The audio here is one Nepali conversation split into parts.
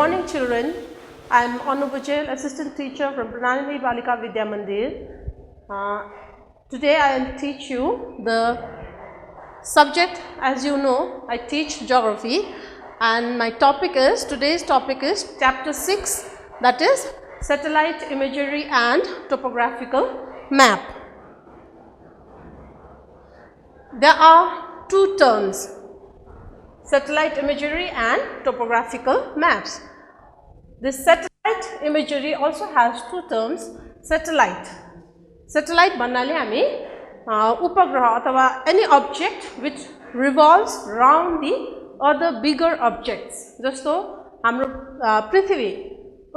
morning, children. I am Anu Patel, assistant teacher from Pranali Balika Vidya Mandir. Today I will teach you the subject. As you know, I teach geography, and my topic is, today's topic is chapter 6, that is satellite imagery and topographical map. There are two terms, satellite imagery and topographical maps. This satellite imagery also has two terms, satellite. Satellite भन्नाले हामी उपग्रह अथवा any object which revolves around the other bigger objects. जस्तो हाम्रो पृथ्वी,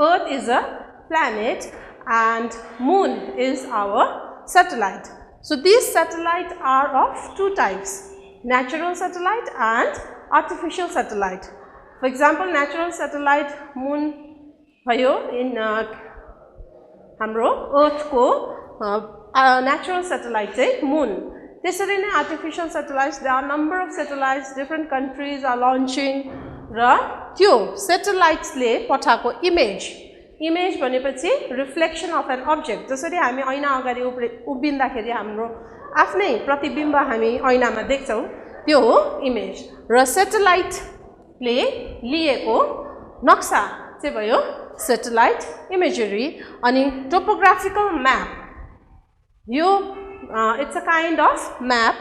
Earth is a planet and Moon is our satellite. So these satellites are of two types, natural satellite and artificial satellite. For example, natural satellite Moon भयो in हाम्रो Earth को natural satellite चाहिँ Moon. त्यसरी नै artificial satellites, there are number of satellites, different countries are launching र त्यो satellites ले पठाएको image भनेपछि reflection of an object. जसरी हामी ऐना अगाडि उभिँदाखेरि हाम्रो आफ्नै प्रतिबिम्ब हामी ऐनामा देख्छौं, त्यो हो image. र satellite ले लिएको नक्सा चाहिँ भयो satellite imagery. अनि topographical map, यो it's a kind of map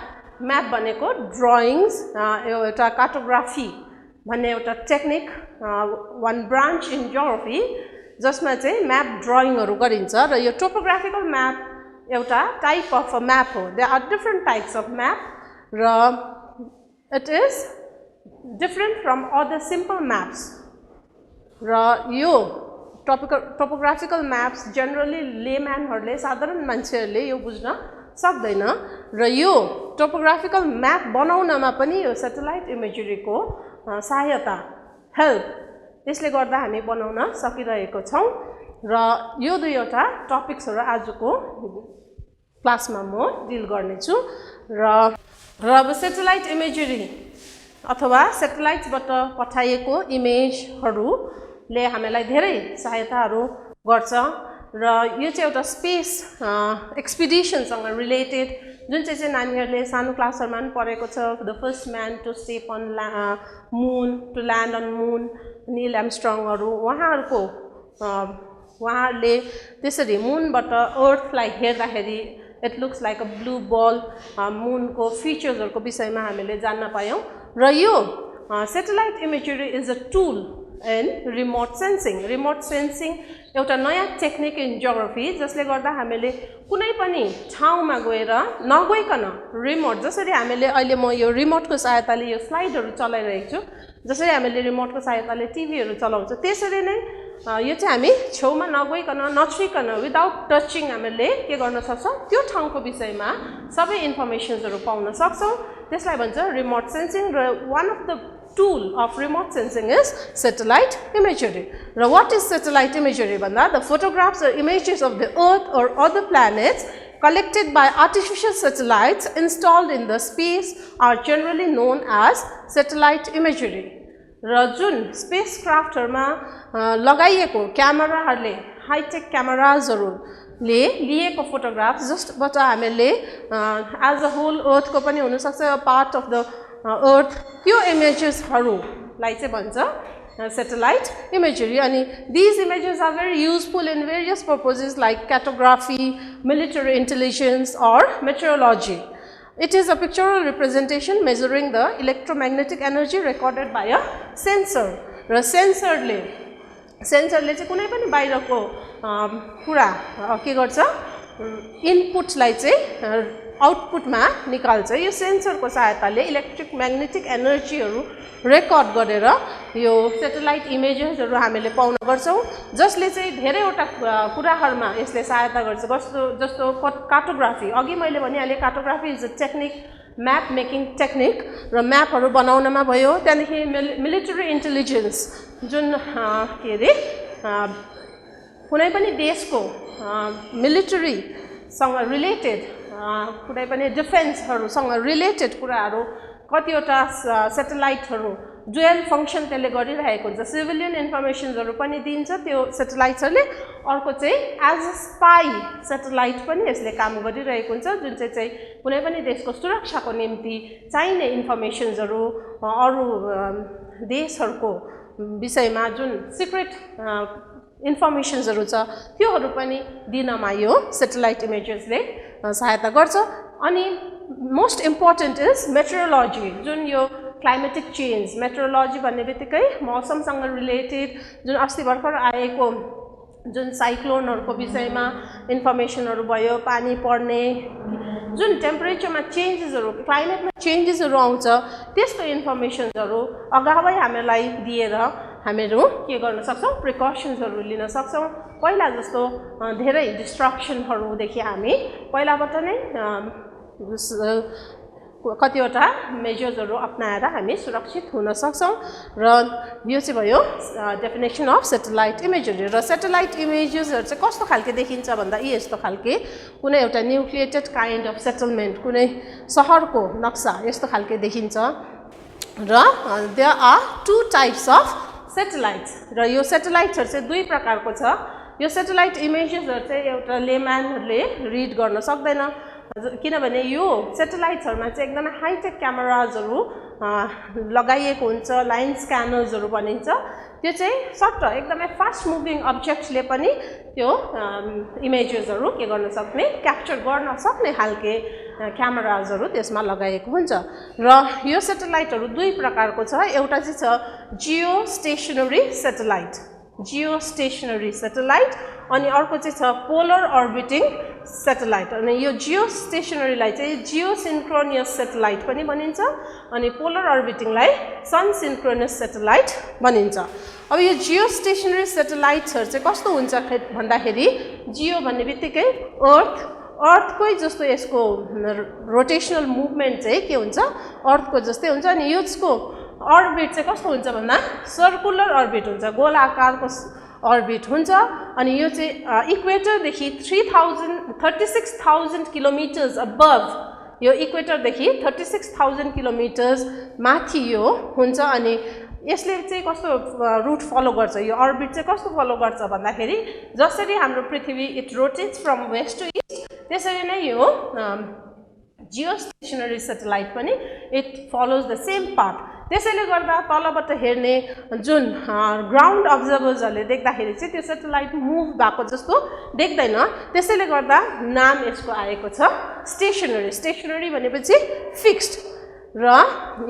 भनेको drawings, एउटा cartography भन्ने एउटा technique, one branch in geography जसमा चाहिँ map drawingहरु गरिन्छ. र यो topographical map एउटा type of a map हो. There are different types of map र it is different from other simple maps. र यो topographical maps generally layman हरुले, साधारण मान्छेहरुले यो बुझ्न सक्दैन र यो topographical map बनाउनमा पनि यो satellite imagery को सहायता, help, त्यसले गर्दा हामी बनाउन सकिरहेको छौं. र यो दुईवटा टपिक्सहरु आजको क्लासमा म डिल गर्ने छु. र अब satellite imagery अथवा satellites-बाट पठाइएको इमेजहरुले हामीलाई धेरै सहायताहरु गर्छ. र यो चाहिँ एउटा स्पेस एक्सपिडिसन सँग रिलेटेड, जुन चाहिँ नानीहरुले सानो क्लासहरुमा पनि पढेको छ, the first man to step on moon, to land on moon, Neil आर्मस्ट्रङहरु, उहाँहरुले त्यसरी मूनबाट अर्थलाई हेर्दाखेरि it looks like a blue ball, मूनको फिचर्सहरुको विषयमा हामीले जान्न पायौं. र यो satellite imagery is a tool in remote sensing. Remote sensing एउटा नयाँ टेक्निक इन जियोग्राफी, जसले गर्दा हामीले कुनै पनि ठाउँमा गएर नगइकन रिमोट, जसरी हामीले अहिले म यो रिमोटको सहायताले यो स्लाइडहरु चलाइरहेको छु, जसरी हामीले रिमोटको सहायताले टिभीहरु चलाउँछ, त्यसरी नै यो चाहिँ हामी छेउमा नगइकन नछुइकन विदाउट टचिङ हामीले के गर्न सक्छौं, त्यो ठाउँको विषयमा सबै इन्फर्मेसन्सहरु पाउन सक्छौं. त्यसलाई भन्छ रिमोट सेन्सिङ. र one of the tool of remote sensing is satellite imagery. Now, what is satellite imagery? The photographs or images of the Earth or other planets collected by artificial satellites installed in the space are generally known as satellite imagery. र जुन स्पेसक्राफ्टहरुमा लगाइएको क्यामेराहरुले, हाईटेक क्यामेराजहरुले लिएको फोटोग्राफ्स जसबाट हामीले एज अ होल अर्थको पनि हुन सक्छ, पार्ट अफ द Earth, त्यो इमेजेसहरुलाई चाहिँ भन्छ satellite imagery. अनि these images are very useful in various purposes like cartography, military intelligence or meteorology. It is a pictorial representation measuring the electromagnetic energy recorded by a sensor. र सेन्सरले चाहिँ कुनै पनि बाहिरको कुरा के गर्छ, इनपुटलाई चाहिँ आउटपुटमा निकाल्छ. यो सेन्सरको सहायताले इलेक्ट्रिक म्याग्नेटिक एनर्जीहरु रेकर्ड गरेर यो सैटेलाइट इमेजेसहरु हामीले पाउन गर्छौं, जसले चाहिँ धेरैवटा कुराहरुमा यसले सहायता गर्छ. जस्तो कार्टोग्राफी, अघि मैले भनिहाले cartography is a technique, map making technique, र म्यापहरु बनाउनमा भयो. त्यहाँदेखि मिलिटरी इन्टेलिजेन्स, जुन के रे कुनै पनि देशको मिलिटरी सँग रिलेटेड, कुनै पनि डिफेन्सहरुसँग रिलेटेड कुराहरु कतिवटा सैटेलाइटहरु डुअल फंक्सन त्यसले गरिरहेको हुन्छ सिभिलियन इन्फर्मेसन्सहरु पनि दिन्छ त्यो सेटेलाइट्सहरुले अर्को चाहिँ एज अ स्पाई सेटेलाइट पनि यसले काम गरिरहेको हुन्छ जुन चाहिँ कुनै पनि देशको सुरक्षाको निम्ति चाहिने इन्फर्मेसन्सहरु अरु देशहरुको विषयमा जुन सिक्रेट इन्फर्मेसन्सहरु छ त्योहरु पनि दिनमा यो सेटेलाइट इमेजेसले सहायता गर्छ अनि मोस्ट इम्पोर्टेन्ट इज मेट्रोलोजी जुन यो क्लाइमेटिक चेन्ज मेट्रोलोजी भन्ने बित्तिकै मौसमसँग रिलेटेड जुन अस्ति भर्खर आएको जुन साइक्लोनहरुको विषयमा इन्फर्मेसनहरु भयो पानी पर्ने जुन टेम्परेचरमा चेन्जेसहरु क्लाइमेटमा चेन्जेसहरु आउँछ त्यसको इन्फर्मेसन्सहरु अगावै हामीलाई दिएर हामीहरु के गर्न सक्छौं प्रिकसन्सहरु लिन सक्छौं पहिला जस्तो धेरै डिस्ट्रक्सनहरु देखि हामी पहिलाबाट नै कतिवटा मेजर्सहरु अपनाएर हामी सुरक्षित हुन सक्छौं र यो चाहिँ भयो डेफिनेसन अफ सेटेलाइट इमेजरी र सेटेलाइट इमेजेसहरु चाहिँ कस्तो खालके देखिन्छ भन्दा यस्तो खालके कुनै एउटा न्युक्लिएटेड काइन्ड अफ सेटलमेन्ट कुनै शहरको नक्सा यस्तो खालके देखिन्छ र there are two types of satellites र यो सेटेलाइट्सहरु चाहिँ दुई प्रकारको छ यो सेटेलाइट इमेजेसहरु चाहिँ एउटा लेम्यानहरुले रिड गर्न सक्दैन किनभने यो सेटेलाइट्सहरुमा चाहिँ एकदमै हाईटेक क्यामेराजहरु लगाइएको हुन्छ लाइन स्क्यानर्सहरु भनिन्छ त्यो चाहिँ सट्ट एकदमै फास्ट मुभिङ अब्जेक्ट्सले पनि त्यो इमेजेसहरु के गर्न सक्ने क्याप्चर गर्न सक्ने खालके क्यामेराजहरु त्यसमा लगाइएको हुन्छ र यो सेटेलाइटहरु दुई प्रकारको छ एउटा चाहिँ छ जियो स्टेशनरी सेटेलाइट अनि अर्को चाहिँ छ पोलर अर्बिटिङ सेटेलाइट अनि यो जियो स्टेशनरीलाई चाहिँ जियो सिन्क्रोनियस सेटेलाइट पनि भनिन्छ अनि पोलर अर्बिटिङलाई सन सिन्क्रोनियस सेटेलाइट भनिन्छ अब यो जियो स्टेशनरी सेटेलाइट्सहरु चाहिँ कस्तो हुन्छ भन्दाखेरि जियो भन्ने बित्तिकै अर्थकै जस्तो यसको रोटेशनल मुभमेन्ट चाहिँ के हुन्छ अर्थको जस्तै हुन्छ अनि यसको अर्बिट चाहिँ कस्तो हुन्छ भन्दा सर्कुलर अर्बिट हुन्छ गोलाकारको अर्बिट हुन्छ अनि यो चाहिँ इक्वेटरदेखि 36,000 किलोमिटर्स अबभ यो इक्वेटरदेखि 36,000 किलोमिटर्स माथि यो हुन्छ अनि यसले चाहिँ कस्तो रुट फलो गर्छ यो अर्बिट चाहिँ कस्तो फलो गर्छ भन्दाखेरि जसरी हाम्रो पृथ्वी it rotates from west to east त्यसरी नै यो जियो स्टेशनरी सेटेलाइट पनि it follows the same path त्यसैले गर्दा तलबाट हेर्ने जुन ग्राउन्ड अब्जर्भर्सहरुले देख्दाखेरि चाहिँ त्यो सेटेलाइट मुभ भएको जस्तो देख्दैन त्यसैले गर्दा नाम यसको आएको छ स्टेशनरी भनेपछि फिक्स्ड र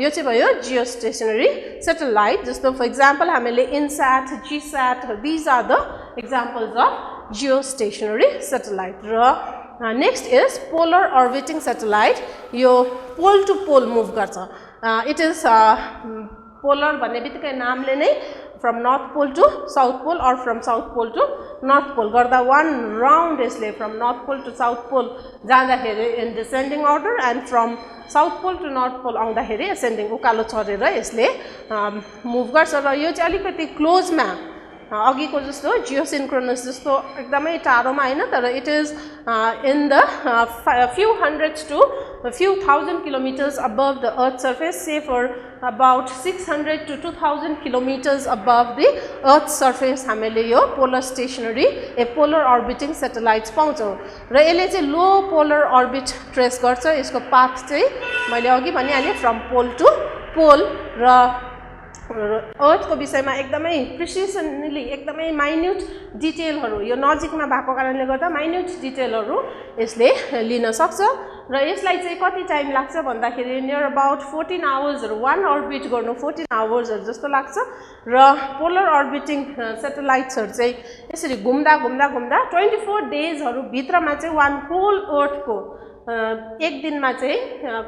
यो चाहिँ भयो जियो स्टेशनरी सेटेलाइट जस्तो फर एक्जाम्पल हामीले INSAT GSAT these are the examples of geostationary satellite र next is polar orbiting satellite यो पोल टु पोल मुभ गर्छ इट इज पोलर भन्ने बित्तिकै नामले नै from north pole to south pole और from south pole to north pole गर्दा वान राउन्ड यसले from north pole to south pole जाँदाखेरि in descending order and from south pole to north पोल आउँदाखेरि एसेन्डिङ उकालो चढेर यसले मुभ गर्छ र यो चाहिँ अलिकति क्लोजमा अघिको जस्तो जियो सिन्क्रोनस जस्तो एकदमै टाढोमा हैन तर it is in the few hundreds to a few thousand kilometers above the earth surface say for about 600 to 2000 kilometers above the earth surface हामीले यो पोलर स्टेशनरी पोलर अर्बिटिङ सेटेलाइट्स पाउँछौं र यसले चाहिँ लो पोलर अर्बिट ट्रेस गर्छ यसको पाथ चाहिँ मैले अघि भनिहालेँ फ्रम पोल टु पोल र अर्थको विषयमा एकदमै प्रिसिजनली एकदमै माइन्युट डिटेलहरु यो नजिकमा भएको कारणले गर्दा माइन्युट डिटेलहरु यसले लिन सक्छ र यसलाई चाहिँ कति टाइम लाग्छ भन्दाखेरि नियर अबाउट 14 आवर्सहरु वन अर्बिट गर्नु 14 आवर्सहरु जस्तो लाग्छ र पोलर अर्बिटिङ सेटेलाइट्सहरु चाहिँ यसरी घुम्दा 24 डेजहरु भित्रमा चाहिँ वन होल अर्थको एक दिनमा चाहिँ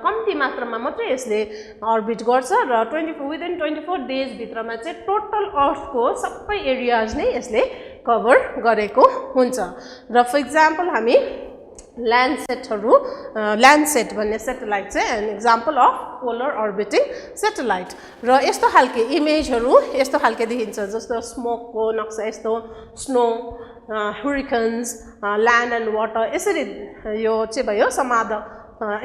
कम्ती मात्रामा मात्रै यसले अर्बिट गर्छ र विदिन 24 डेज भित्रमा चाहिँ टोटल अर्थको सबै एरियाज नै यसले कभर गरेको हुन्छ र फर एक्जाम्पल हामी ल्यान्डसेट भन्ने सेटेलाइट चाहिँ an example of polar orbiting satellite र यस्तो खालके इमेजहरु यस्तो खालके देखिन्छ जस्तो स्मोकको नक्सा यस्तो snow hurricanes land and water यसरी यो चाहिँ भयो some other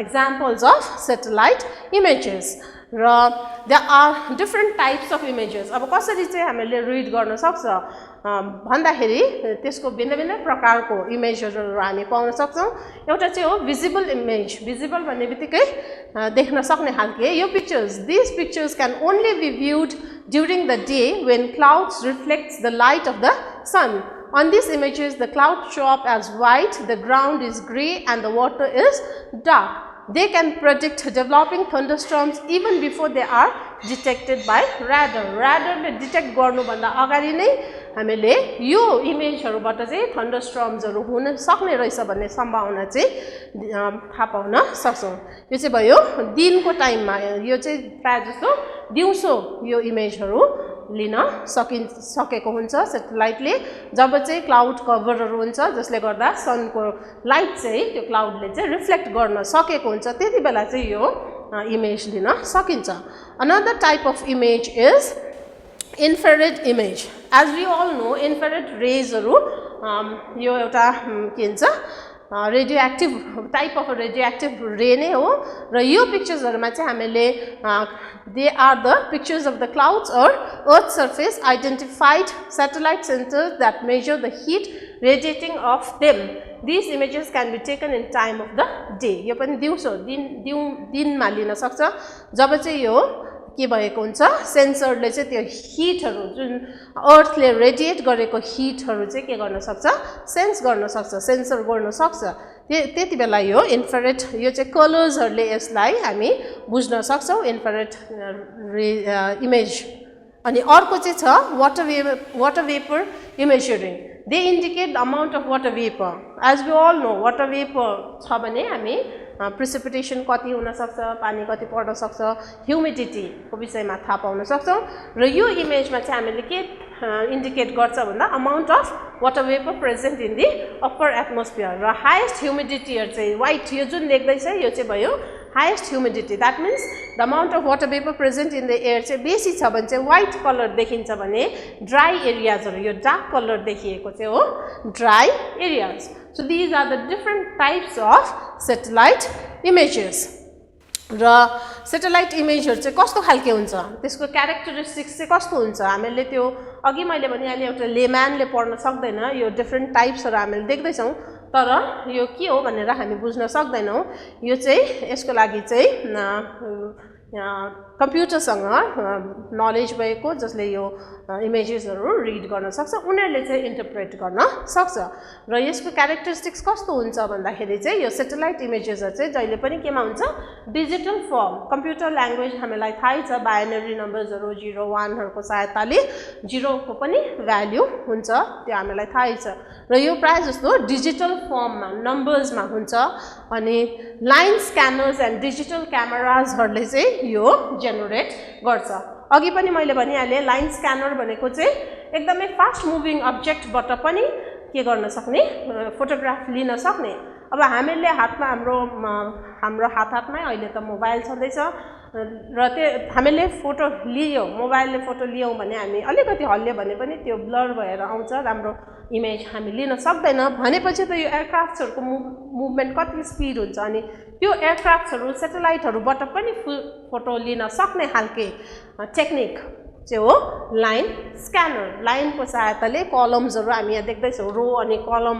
examples of satellite images र there are different types of images. अब कसरी चाहिँ हामीले रिड गर्न सक्छ भन्दाखेरि त्यसको भिन्न प्रकारको इमेजहरुहरू हामी पाउन सक्छौं. एउटा चाहिँ हो भिजिबल इमेज. भिजिबल भन्ने बित्तिकै देख्न सक्ने खालको यो pictures. These pictures can only be viewed during the day when clouds reflects the light of the sun. On these images, the clouds show up as white, the ground is grey and the water is dark. They can predict developing thunderstorms even before they are detected by radar. Radar ले डिटेक्ट गर्नुभन्दा अगाडि नै हामीले यो इमेजहरुबाट चाहिँ थन्डरस्टर्म्सहरु हुन सक्ने रहेछ भन्ने सम्भावना चाहिँ थाहा पाउन सक्छौं. यो चाहिँ भयो दिनको टाइममा. यो चाहिँ प्राय जस्तो दिउँसो यो इमेजहरु लिन सकेको हुन्छ सेटेलाइटले. जब चाहिँ क्लाउड कभरहरु हुन्छ जसले गर्दा सनको लाइट चाहिँ त्यो क्लाउडले चाहिँ रिफ्लेक्ट गर्न सकेको हुन्छ, त्यति बेला चाहिँ यो इमेज लिन सकिन्छ. Another type of image is infrared image. As we all know, infrared rays हरु यो एउटा के भन्छ रेडियोएक्टिभ टाइप अफ रेडियोएक्टिभ रे नै हो र यो पिक्चर्सहरुमा चाहिँ हामीले they are the pictures of the clouds or earth surface identified satellite sensors that measure the heat radiating off them. These images can be taken in time of the day. यो पनि दिउँसो दिनमा लिन सक्छ जब चाहिँ यो के भएको हुन्छ सेन्सरले चाहिँ त्यो हिटहरु जुन अर्थले रेडिएट गरेको हिटहरु चाहिँ के गर्न सक्छ सेन्स गर्न सक्छ सेन्सर गर्न सक्छ. त्यति बेला यो इन्फ्रारेड यो चाहिँ कलर्सहरुले यसलाई हामी बुझ्न सक्छौं इन्फ्रारेड इमेज. अनि अर्को चाहिँ छ water vapour imagery. They indicate the amount of water vapor. As we all know, water vapor छ भने हामी precipitation कति हुन सक्छ, पानी कति पर्न सक्छ, ह्युमिडिटी को विषयमा थाहा पाउन सक्छौं. र यो इमेजमा चाहिँ हामीले के इन्डिकेट गर्छ भन्दा amount of water vapour present in the upper atmosphere. र हाईएस्ट ह्युमिडिटी चाहिँ व्हाइट यो जुन देख्दै छ यो चाहिँ भयो highest humidity. That means the amount of water vapor present in the air चाहिँ बेसी छ भने चाहिँ white color देखिन्छ भने dry areas हरु यो dark color देखिएको चाहिँ हो dry areas. So these are the different types of satellite images. र satellite imageहरु चाहिँ कस्तो खालके हुन्छ त्यसको क्यारेक्टरिस्टिक्स चाहिँ कस्तो हुन्छ हामीले त्यो अघि मैले भने एउटा लेम्यानले पढ्न सक्दैन. यो डिफरेन्ट टाइप्सहरु हामीले देख्दै छौं तर यो के हो भनेर हामी बुझ्न सक्दैनौं. यो चाहिँ यसको लागि चाहिँ कम्प्युटरसँग नलेज भएको जसले यो इमेजेसहरु रिड गर्न सक्छ उनीहरुले चाहिँ इन्टरप्रेट गर्न सक्छ. र यसको क्यारेक्टरिस्टिक्स कस्तो हुन्छ भन्दाखेरि चाहिँ यो सेटेलाइट इमेजेसहरु चाहिँ जहिले पनि केमा हुन्छ डिजिटल फर्म. कम्प्युटर ल्याङ्ग्वेज हामीलाई थाहै छ बाइनरी नम्बर्सहरु 0 1 हरुको सहायताले 0 को पनि भ्यालु हुन्छ त्यो हामीलाई थाहै छ. र यो प्राय जस्तो डिजिटल फर्ममा नम्बर्समा हुन्छ. अनि लाइन स्क्यानर्स एन्ड डिजिटल क्यामेराजहरुले चाहिँ यो जेनेरेट गर्छ. अघि पनि मैले भनिहाले लाइन स्क्यानर भनेको चाहिँ एकदमै फास्ट मुभिङ अब्जेक्टबाट पनि के गर्न सक्ने फोटोग्राफ लिन सक्ने. अब हामीले हातमा हाम्रो हातमै अहिले त मोबाइल छँदैछ र त्यो हामीले फोटो लियो मोबाइलले फोटो लियौ भने हामी अलिकति हल्ल्यो भने पनि त्यो ब्लर भएर आउँछ राम्रो इमेज हामी लिन सक्दैन. भनेपछि त यो एयरक्राफ्टहरुको मुभमेन्ट कति स्पिड हुन्छ अनि त्यो एयरक्राफ्टहरु सेटेलाइटहरुबाट पनि फोटो लिन सक्ने खालके टेक्निक चाहिँ हो लाइन स्क्यानर. लाइनको सहायताले कलम्सहरु हामी यहाँ देख्दै छौं रो अनि कलम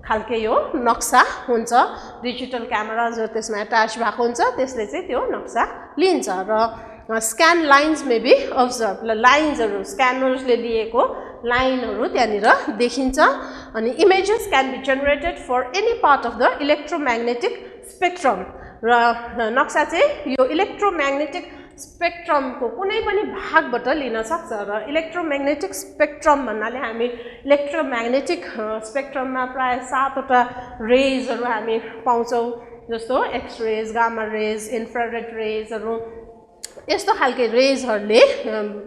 खालके यो नक्सा हुन्छ. डिजिटल क्यामेराजहरु त्यसमा अट्याच भएको हुन्छ त्यसले चाहिँ त्यो नक्सा लिन्छ. र scan lines may be observe लाइन्सहरु स्क्यानर्सले लिएको लाइनहरु त्यहाँनिर देखिन्छ. अनि images can be generated for any part of the electromagnetic spectrum. र नक्सा चाहिँ यो इलेक्ट्रोम्याग्नेटिक स्पेक्ट्रमको कुनै पनि भागबाट लिन सक्छ. र इलेक्ट्रोम्याग्नेटिक स्पेक्ट्रम भन्नाले हामी इलेक्ट्रोम्याग्नेटिक स्पेक्ट्रममा प्राय 7 वटा रेजहरु हामी पाउँछौं जस्तो X ray gamma ray infrared रेजहरु. यस्तो खालके रेजहरुले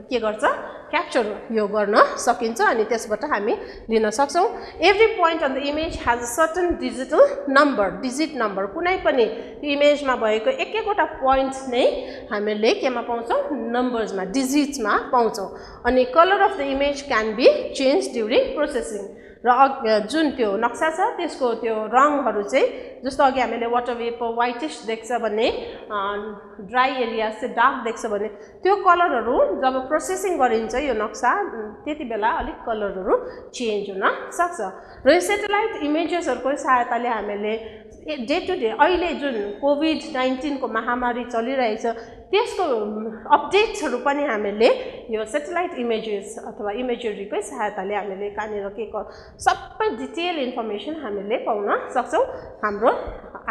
के गर्छ क्याप्चर यो गर्न सकिन्छ अनि त्यसबाट हामी लिन सक्छौं. Every point on the image has a certain digital number digit number. कुनै पनि इमेजमा भएको एक एकवटा पोइन्ट नै हामीले केमा पाउँछौं नम्बर्समा डिजिट्समा पाउँछौं. अनि colour of the image can be change during processing. र जुन त्यो नक्सा छ त्यसको त्यो रङहरू चाहिँ जस्तो अघि हामीले वाटर वेपर व्हाइटिश देख्छ भने ड्राई एरिया चाहिँ डार्क देख्छ भने त्यो कलरहरू जब प्रोसेसिङ गरिन्छ यो नक्सा त्यति बेला अलिक कलरहरू चेन्ज हुन सक्छ र यो सेटेलाइट इमेजेसहरुको सहायताले हामीले डे टु डे अहिले जुन कोभिड-19 को महामारी चलिरहेछ त्यसको अपडेट्सहरु पनि हामीले यो सेटेलाइट इमेजेस अथवा इमेजरीकै सहायताले हामीले कहाँनिर के सबै डिटेल इन्फर्मेसन हामीले पाउन सक्छौं हाम्रो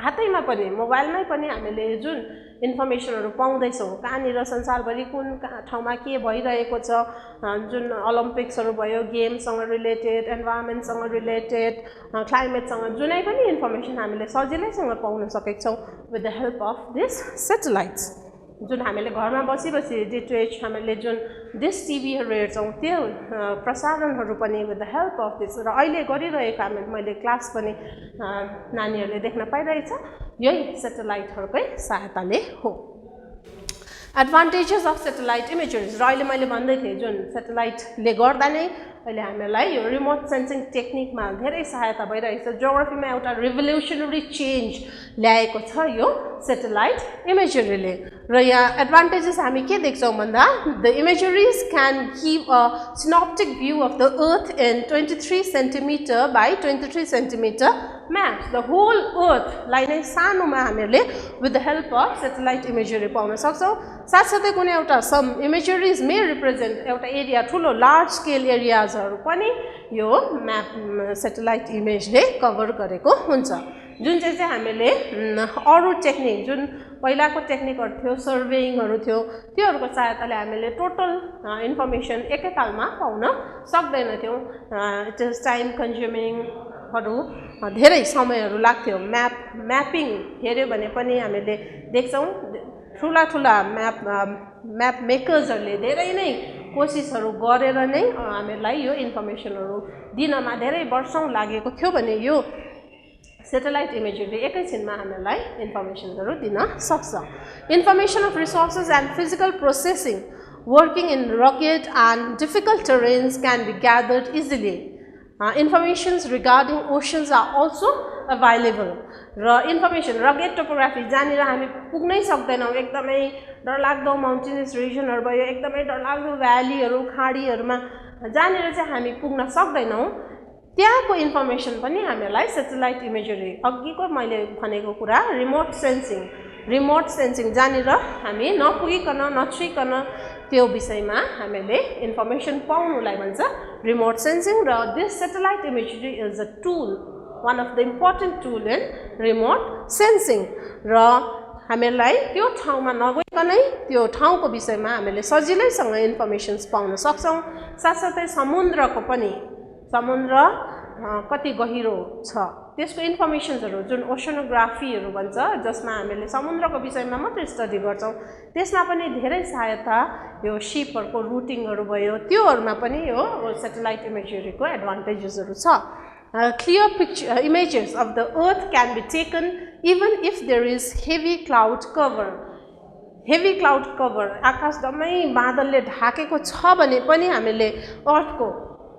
हातैमा पनि मोबाइलमै पनि हामीले जुन इन्फर्मेसनहरु पाउँदैछौं कहाँनिर संसारभरि कुन ठाउँमा के भइरहेको छ जुन ओलम्पिक्सहरु भयो गेमसँग रिलेटेड एन्भाइरनमेन्टसँग रिलेटेड क्लाइमेटसँग जुनै पनि इन्फर्मेसन हामीले सजिलैसँग पाउन सकेका छौं with the help of this satellites जुन हामीले घरमा बसी बसी डिटेच हामीले जुन डिश टिभीहरु हेर्छौं त्यो प्रसारणहरु पनि with the help of this र अहिले गरिरहेका मैले क्लास पनि नानीहरुले देख्न पाइरहेछ यही सेटेलाइटहरुकै सहायताले हो एडभान्टेजेस अफ सेटेलाइट इमेजरीज र अहिले मैले भन्दै थिए जुन सेटेलाइटले गर्दा नै अहिले हामीलाई यो रिमोट सेन्सिङ टेक्निकमा धेरै सहायता भइरहेको छ जियोग्राफीमा एउटा रिभोल्युसनरी चेन्ज ल्याएको छ यो सेटेलाइट इमेजरीले र यहाँ एडभान्टेजेस हामी के देख्छौं भन्दा the imageries can give a synoptic view of the earth in 23 centimetre by 23 centimetre maps the whole अर्थलाई नै सानोमा हामीले with the help of satellite imagery पाउन सक्छौं साथसाथै कुनै एउटा सम इमेजरीज मे रिप्रेजेन्ट एउटा एरिया ठुलो लार्ज स्केल एरियाजहरु पनि यो म्याप सेटेलाइट इमेजले कभर गरेको हुन्छ जुन चाहिँ हामीले अरु टेक्निक जुन पहिलाको टेक्निकहरु थियो सर्वेइङहरु थियो त्योहरुको सहायताले हामीले टोटल इन्फर्मेसन एकैतालमा पाउन सक्दैनथ्यौं इट इज टाइम कन्ज्युमिङ धेरै समयहरु लाग्थ्यो म्यापिङ हेर्यो भने पनि हामीले देख्छौं ठुला म्याप मेकर्सहरुले धेरै नै कोशिशहरु गरेर नै हामीलाई यो इन्फर्मेसनहरु दिनमा धेरै वर्षौं लागेको थियो भने यो सेटेलाइट इमेजरीले एकैछिनमा हामीलाई इन्फर्मेसनहरु दिन सक्छ information of resources and physical processing working in rugged and difficult terrains can be gathered easily informations regarding oceans are also available र इन्फर्मेसन रगेड टोपोग्राफी जहाँनिर हामी पुग्नै सक्दैनौं एकदमै डरलाग्दो माउन्टेनस रिजनहरु भयो एकदमै डरलाग्दो भ्यालीहरु खाडीहरुमा जहाँनिर चाहिँ हामी पुग्न सक्दैनौं त्यहाँको इन्फर्मेसन पनि हामीलाई सेटेलाइट इमेजरी अघिको मैले भनेको कुरा रिमोट सेन्सिङ जहाँनिर हामी नपुगिकन नछुइकन त्यो विषयमा हामीले इन्फर्मेसन पाउनुलाई भन्छ रिमोट सेन्सिङ र this satellite imagery is a tool one of the important tool in remote sensing र हामीलाई त्यो ठाउँमा नगइकनै त्यो ठाउँको विषयमा हामीले सजिलैसँग इन्फर्मेसन्स पाउन सक्छौं साथसाथै समुद्रको पनि समुद्र कति गहिरो छ त्यसको इन्फर्मेसन्सहरु जुन ओशनोग्राफीहरु भन्छ जसमा हामीले समुद्रको विषयमा मात्र स्टडी गर्छौं त्यसमा पनि धेरै सहायता यो शिपहरुको रुटिङहरु भयो त्योहरुमा पनि यो सेटेलाइट इमेजरीको एडभान्टेजेसहरु छ clear images of the earth can be taken even if there is heavy cloud cover आकाश दमै बादलले ढाकेको छ भने पनि हामीले अर्थको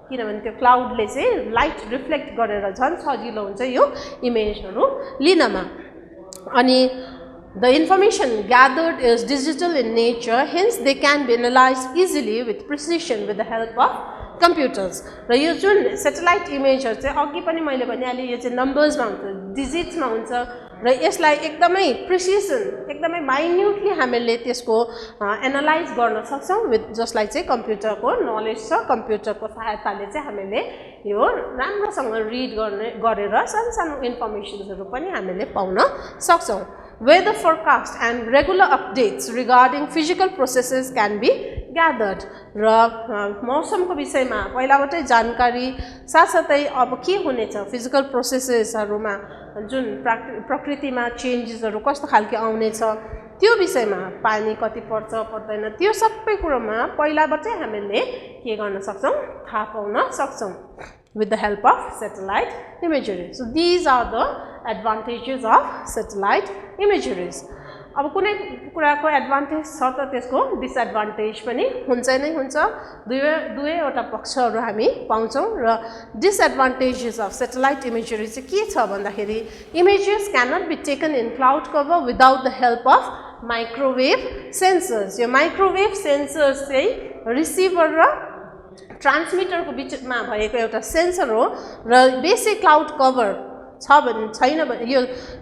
किनभने त्यो क्लाउडले चाहिँ लाइट रिफ्लेक्ट गरेर झन् सजिलो हुन्छ यो इमेजहरु लिनमा अनि the information gathered is digital in nature hence they can be analyzed easily with precision with the help of computers र यो जुन सेटेलाइट इमेजहरु चाहिँ अघि पनि मैले भनिहाले यो चाहिँ नम्बर्समा हुन्छ डिजिट्समा हुन्छ र यसलाई एकदमै प्रिसिजन एकदमै माइन्युटली हामीले त्यसको एनालाइज गर्न सक्छौं विथ जसलाई चाहिँ कम्प्युटरको नलेज छ कम्प्युटरको सहायताले चाहिँ हामीले यो राम्रोसँग रिड गरेर सानो इन्फर्मेसन्सहरु पनि हामीले पाउन सक्छौं weather forecast and regular updates regarding physical processes can be gathered र मौसमको विषयमा पहिलाबाटै जानकारी साथसाथै अब के हुनेछ फिजिकल प्रोसेसेसहरुमा जुन प्रकृतिमा चेन्जेसहरु कस्तो खालके आउने छ त्यो विषयमा पानी कति पर्छ पर्दैन त्यो सबै कुरामा पहिलाबाटै हामीले के गर्न सक्छौं थाहा पाउन सक्छौं with the help of satellite imagery. So these are the advantages of satellite imageries. अब कुनै कुराको एडभान्टेज छ त त्यसको डिसएडभान्टेज पनि हुन्छ नै हुन्छ दुवैवटा पक्षहरू हामी पाउँछौँ र डिसएडभान्टेजेस अफ सेटेलाइट इमेजरी चाहिँ के छ भन्दाखेरि images cannot be taken in cloud cover without the help of microwave sensors यो माइक्रोवेभ सेन्सर्स चाहिँ रिसिभर र ट्रान्समिटरको बिचमा भएको एउटा सेन्सर हो र बेसिक क्लाउड कभर छ भने छैन भने यो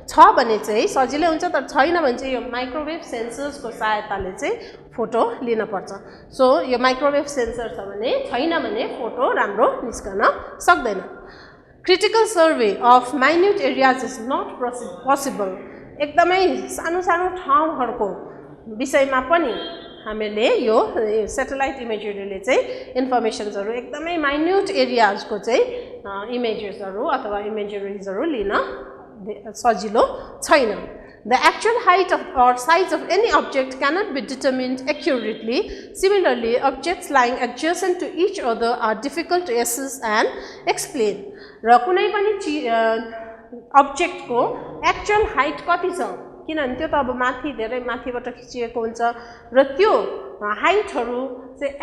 छ भने चाहिँ सजिलै हुन्छ तर छैन भने चाहिँ यो माइक्रोवेभ सेन्सर्सको सहायताले चाहिँ फोटो लिन पर्छ सो यो माइक्रोवेभ सेन्सर छ भने छैन भने फोटो राम्रो निस्कन सक्दैन critical survey of minute areas is not possible एकदमै सानो सानो ठाउँहरूको विषयमा पनि हामीले यो सेटेलाइट इमेजरीले चाहिँ इन्फर्मेसन्सहरू एकदमै माइन्युट एरियाजको चाहिँ इमेजेसहरू अथवा इमेजरिजहरू लिन सजिलो छैन The actual height or size of any object cannot be determined accurately. Similarly, objects lying adjacent to each other are difficult to assess and explain. र कुनै पनि अब्जेक्टको एक्चुअल हाइट कति छ किनभने त्यो त अब माथि धेरै माथिबाट खिचिएको हुन्छ र त्यो हाइटहरू चाहिँ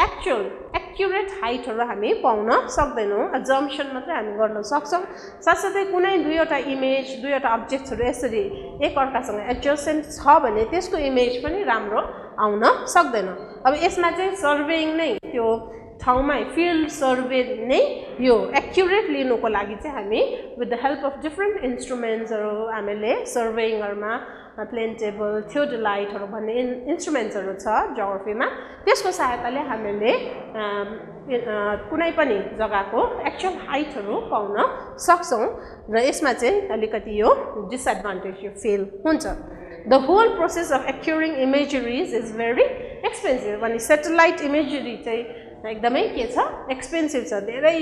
एक्युरेट हाइटहरू हामी पाउन सक्दैनौँ अजम्पसन मात्रै हामी गर्न सक्छौँ साथसाथै कुनै दुईवटा इमेज दुईवटा अब्जेक्ट्सहरू यसरी एकअर्कासँग एडजसेन्ट छ भने त्यसको इमेज पनि राम्रो आउन सक्दैन अब यसमा चाहिँ सर्वेइङ नै त्यो ठाउँमै फिल्ड सर्वे नै यो एक्युरेट लिनुको लागि चाहिँ हामी with the help of different इन्स्ट्रुमेन्ट्सहरू हामीले सर्वेइङहरूमा प्लेन टेबल थियोडोलाइटहरू भन्ने इन्स्ट्रुमेन्ट्सहरू छ जियोग्राफीमा त्यसको सहायताले हामीले कुनै पनि जग्गाको एक्चुअल हाइटहरू पाउन सक्छौँ र यसमा चाहिँ अलिकति यो डिसएडभान्टेज यो फेल हुन्छ The whole process of acquiring imageries is very expensive. अनि सेटेलाइट इमेजरी चाहिँ एकदमै के छ एक्सपेन्सिभ छ धेरै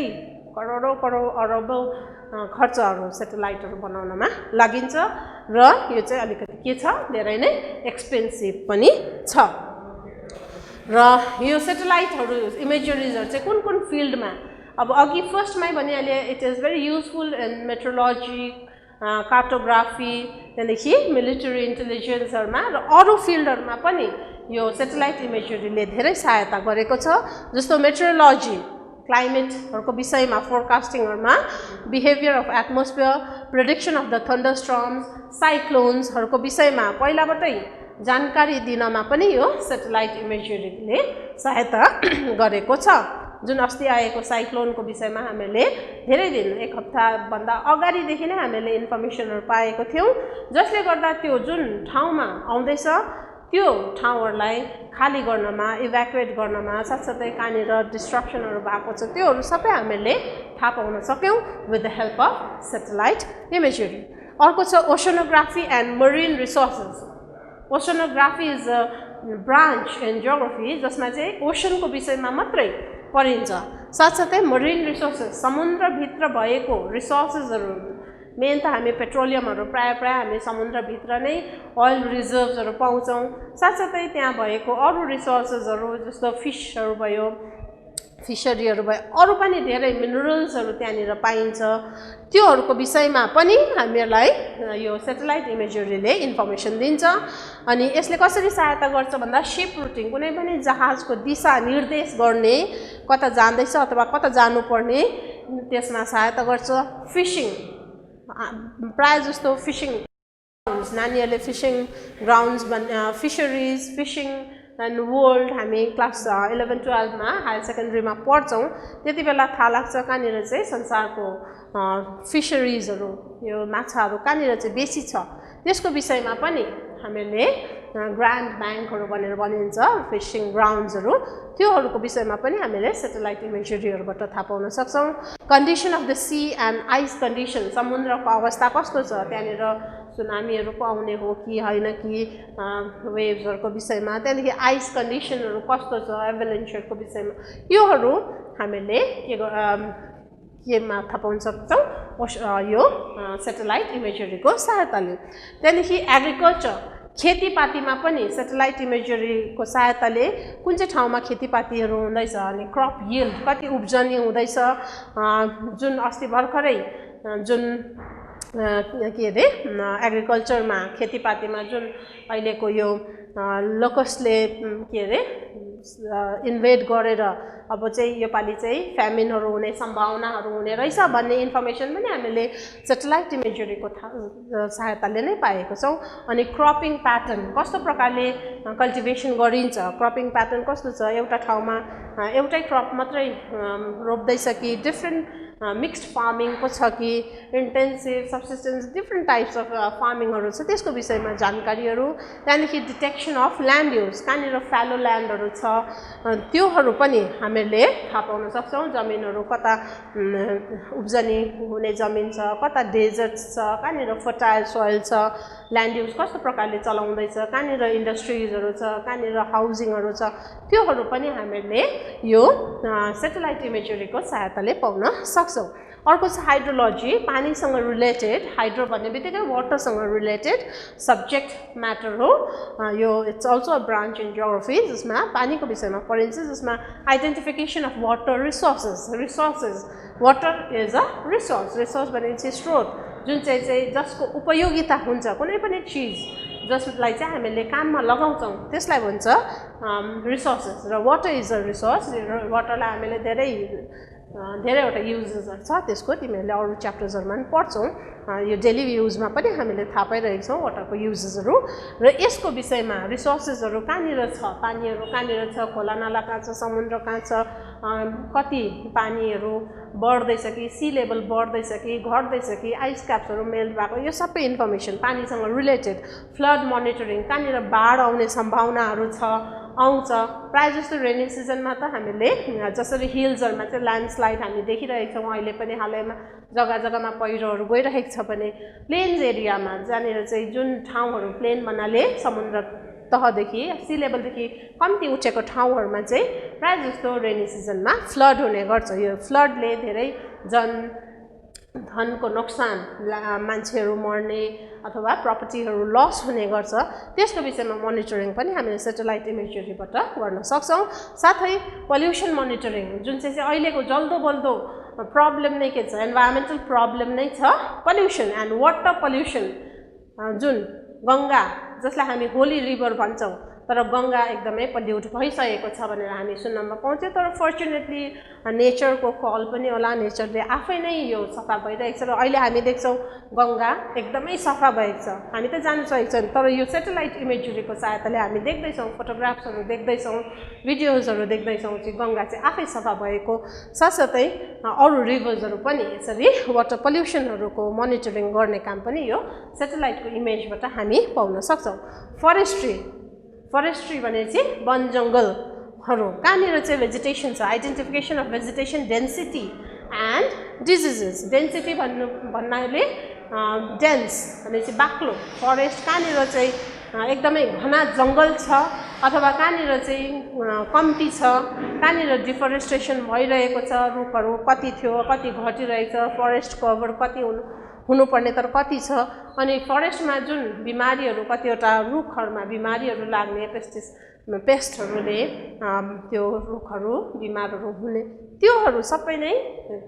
करोडौं अरबौं खर्चहरू सेटेलाइटहरू बनाउनमा लागिन्छ र यो चाहिँ अलिकति के छ धेरै नै एक्सपेन्सिभ पनि छ र यो सेटेलाइटहरू इमेजरिजहरू चाहिँ कुन कुन फिल्डमा अब अघि फर्स्टमै भनिहाले it is very useful in meteorology cartography त्यहाँदेखि मिलिटरी इन्टेलिजेन्सहरूमा र अरू फिल्डहरूमा पनि यो सेटेलाइट इमेजरीले धेरै सहायता गरेको छ जस्तो मेट्रोलोजी क्लाइमेटहरूको विषयमा फोरकास्टिङहरूमा behaviour of atmosphere prediction of the thunderstorms साइक्लोन्सहरूको विषयमा पहिलाबाटै जानकारी दिनमा पनि यो सेटेलाइट इमेजरीले सहायता गरेको छ जुन अस्ति आएको साइक्लोनको विषयमा हामीले धेरै दिन एक हप्ताभन्दा अगाडिदेखि नै हामीले इन्फर्मेसनहरू पाएको थियौँ जसले गर्दा त्यो जुन ठाउँमा आउँदैछ त्यो ठाउँहरूलाई खाली गर्नमा इभ्याकुएट गर्नमा साथसाथै कहाँनिर डिस्ट्रक्सनहरू भएको छ त्योहरू सबै हामीले थाहा पाउन सक्यौँ with the help of satellite imagery अर्को छ oceanography and marine resources oceanography is a branch in geography जसमा चाहिँ ओसनको विषयमा मात्रै पढिन्छ साथसाथै मरिन रिसोर्सेस समुद्रभित्र भएको रिसोर्सेसहरू मेन त हामी पेट्रोलियमहरू प्रायः हामी समुद्रभित्र नै ओइल रिजर्भ्सहरू पाउँछौँ साथसाथै त्यहाँ भएको अरू रिसोर्सेसहरू जस्तो फिसहरू भयो फिसरीहरू भयो अरू पनि धेरै मिनरल्सहरू त्यहाँनिर पाइन्छ त्योहरूको विषयमा पनि हामीहरूलाई यो सेटेलाइट इमेजरीले इन्फर्मेसन दिन्छ अनि यसले कसरी सहायता गर्छ भन्दा सिप रुटिङ कुनै पनि जहाजको दिशा निर्देश गर्ने कता जाँदैछ अथवा कता जानुपर्ने त्यसमा सहायता गर्छ फिसिङ प्रायः जस्तो फिसिङ नानीहरूले fishing grounds fisheries fishing and world हामी क्लास 11-12मा हायर सेकेन्ड्रीमा पढ्छौँ त्यति बेला थाहा लाग्छ कहाँनिर चाहिँ संसारको फिसरिजहरू यो माछाहरू कहाँनिर चाहिँ बेसी छ त्यसको विषयमा पनि हामीले ग्रान्ड ब्याङ्कहरू भनेर भनिन्छ फिसिङ ग्राउन्ड्सहरू त्योहरूको विषयमा पनि हामीले सेटेलाइट इमेजरीहरूबाट थाहा पाउन सक्छौँ condition of the sea and ice condition समुद्रको अवस्था कस्तो छ त्यहाँनिर सुनामीहरू आउने हो कि होइन कि वेभ्सहरूको विषयमा त्यहाँदेखि आइस कन्डिसनहरू कस्तो छ एभलेन्सहरूको विषयमा योहरू हामीले केमा थाहा पाउन सक्छौँ यो सेटेलाइट इमेजरीको सहायताले त्यहाँदेखि एग्रिकल्चर खेतीपातीमा पनि सेटेलाइट इमेजरीको सहायताले कुन चाहिँ ठाउँमा खेतीपातीहरू हुँदैछ अनि क्रप यिल्ड कति उब्जनी हुँदैछ जुन अस्ति भर्खरै जुन के अरे एग्रिकल्चरमा खेतीपातीमा जुन अहिलेको यो लोकस्टले के अरे इन्भेड गरेर अब चाहिँ योपालि चाहिँ फ्यामिनहरू हुने सम्भावनाहरू हुने रहेछ भन्ने इन्फर्मेसन पनि हामीले सेटेलाइट इमेजरीको सहायताले नै पाएको छौँ। अनि क्रपिङ प्याटर्न कस्तो प्रकारले कल्टिभेसन गरिन्छ, क्रपिङ प्याटर्न कस्तो छ, एउटा ठाउँमा एउटै क्रप मात्रै रोप्दैछ कि डिफ्रेन्ट मिक्स्ड फार्मिङ को छ कि intensive subsistence different types of फार्मिङहरू छ त्यसको विषयमा जानकारीहरू। त्यहाँदेखि डिटेक्सन अफ ल्यान्ड युज, कहाँनिर फ्यालो ल्यान्डहरू छ त्योहरू पनि हामीले थाहा पाउन सक्छौँ। जमिनहरू कता उब्जनी हुने जमिन छ, कता डेजर्ट छ, कहाँनिर फर्टाइल सोइल छ, ल्यान्ड युज कस्तो प्रकारले चलाउँदैछ, कहाँनिर इन्डस्ट्रिजहरू छ, कहाँनिर हाउसिङहरू छ, त्योहरू पनि हामीले यो सेटेलाइट इमेजरीको सहायताले पाउन सक्छौँ। अर्को छ हाइड्रोलोजी, पानीसँग रिलेटेड। हाइड्रो भन्ने बित्तिकै वाटरसँग रिलेटेड सब्जेक्ट म्याटर हो यो। It's also a branch in geography जसमा पानीको विषयमा पढिन्छ, जसमा identification of water resources. Water is a resource भनेपछि स्रोत जुन चाहिँ जसको उपयोगिता हुन्छ, कुनै पनि चिज जसलाई चाहिँ हामीले काममा लगाउँछौँ त्यसलाई भन्छ रिसोर्सेस। र वाटर इज अ रिसोर्स। वाटरलाई हामीले धेरैवटा युजेसहरू छ त्यसको, तिमीहरूले अरू च्याप्टर्सहरूमा पनि पढ्छौँ। यो डेली युजमा पनि हामीले थाहा पाइरहेको छौँ वाटरको युजेसहरू। र यसको विषयमा रिसोर्सेसहरू कहाँनिर छ, पानीहरू कहाँनिर छ, खोला नाला कहाँ छ, समुद्र कहाँ छ, कति पानीहरू बढ्दैछ कि, सी लेभल बढ्दैछ कि घट्दैछ कि, आइस क्याप्सहरू मेल्ट भएको, यो सबै इन्फर्मेसन पानीसँग रिलेटेड। फ्लड मोनिटरिङ, कहाँनिर बाढ आउने सम्भावनाहरू छ आउँछ। प्रायः जस्तो रेनी सिजनमा त हामीले जसरी हिल्सहरूमा चाहिँ ल्यान्डस्लाइड हामी देखिरहेको छौँ, अहिले पनि हालैमा जग्गा जग्गामा पहिरोहरू गइरहेको छ भने प्लेन्स एरियामा जहाँनिर चाहिँ जुन ठाउँहरू प्लेन भन्नाले समुद्र तहदेखि सी लेभलदेखि कम्ती उठेको ठाउँहरूमा चाहिँ प्रायः जस्तो रेनी सिजनमा फ्लड हुने गर्छ। यो फ्लडले धेरै धनको नोक्सान, मान्छेहरू मर्ने अथवा प्रपर्टीहरू लस हुने गर्छ। त्यसको विषयमा मोनिटरिङ पनि हामीले सेटेलाइट इमेजरीबाट गर्न सक्छौँ। साथै पल्युसन मोनिटरिङ जुन चाहिँ अहिलेको जल्दो बल्दो प्रब्लम नै के छ, इन्भाइरोमेन्टल प्रब्लम नै छ पल्युसन एन्ड वाटर पल्युसन। जुन गङ्गा जसलाई हामी होली रिभर भन्छौँ, तर गङ्गा एकदमै पल्युट भइसकेको छ भनेर हामी सुन्नमा पाउँछौँ। तर फर्चुनेटली नेचरको कल पनि होला, नेचरले आफै नै यो सफा भइरहेको छ र अहिले हामी देख्छौँ गङ्गा एकदमै सफा भएको छ। हामी त जानु सकेको छैन, तर यो सेटेलाइट इमेजरीको सहायताले हामी देख्दैछौँ, फोटोग्राफ्सहरू देख्दैछौँ, भिडियोजहरू देख्दैछौँ कि गङ्गा चाहिँ आफै सफा भएको। साथसाथै अरू रिभर्सहरू पनि यसरी वाटर पल्युसनहरूको मोनिटरिङ गर्ने काम पनि यो सेटेलाइटको इमेजबाट हामी पाउन सक्छौँ। फरेस्ट्री भनेपछि वन जङ्गलहरू, कहाँनिर चाहिँ भेजिटेसन छ, identification of vegetation density and diseases. Density भन्नाले डेन्स भनेपछि बाक्लो फरेस्ट, कहाँनिर चाहिँ एकदमै घना जङ्गल छ अथवा कहाँनिर चाहिँ कम्ती छ, कहाँनिर डिफरेस्टेसन भइरहेको छ, रुखहरू कति थियो कति घटिरहेको छ, फरेस्ट कभर कति हुनुपर्ने तर कति छ। अनि फरेस्टमा जुन बिमारीहरू, कतिवटा रुखहरूमा बिमारीहरू लाग्ने, पेस्टहरूले त्यो रुखहरू बिमारहरू हुने, त्योहरू सबै नै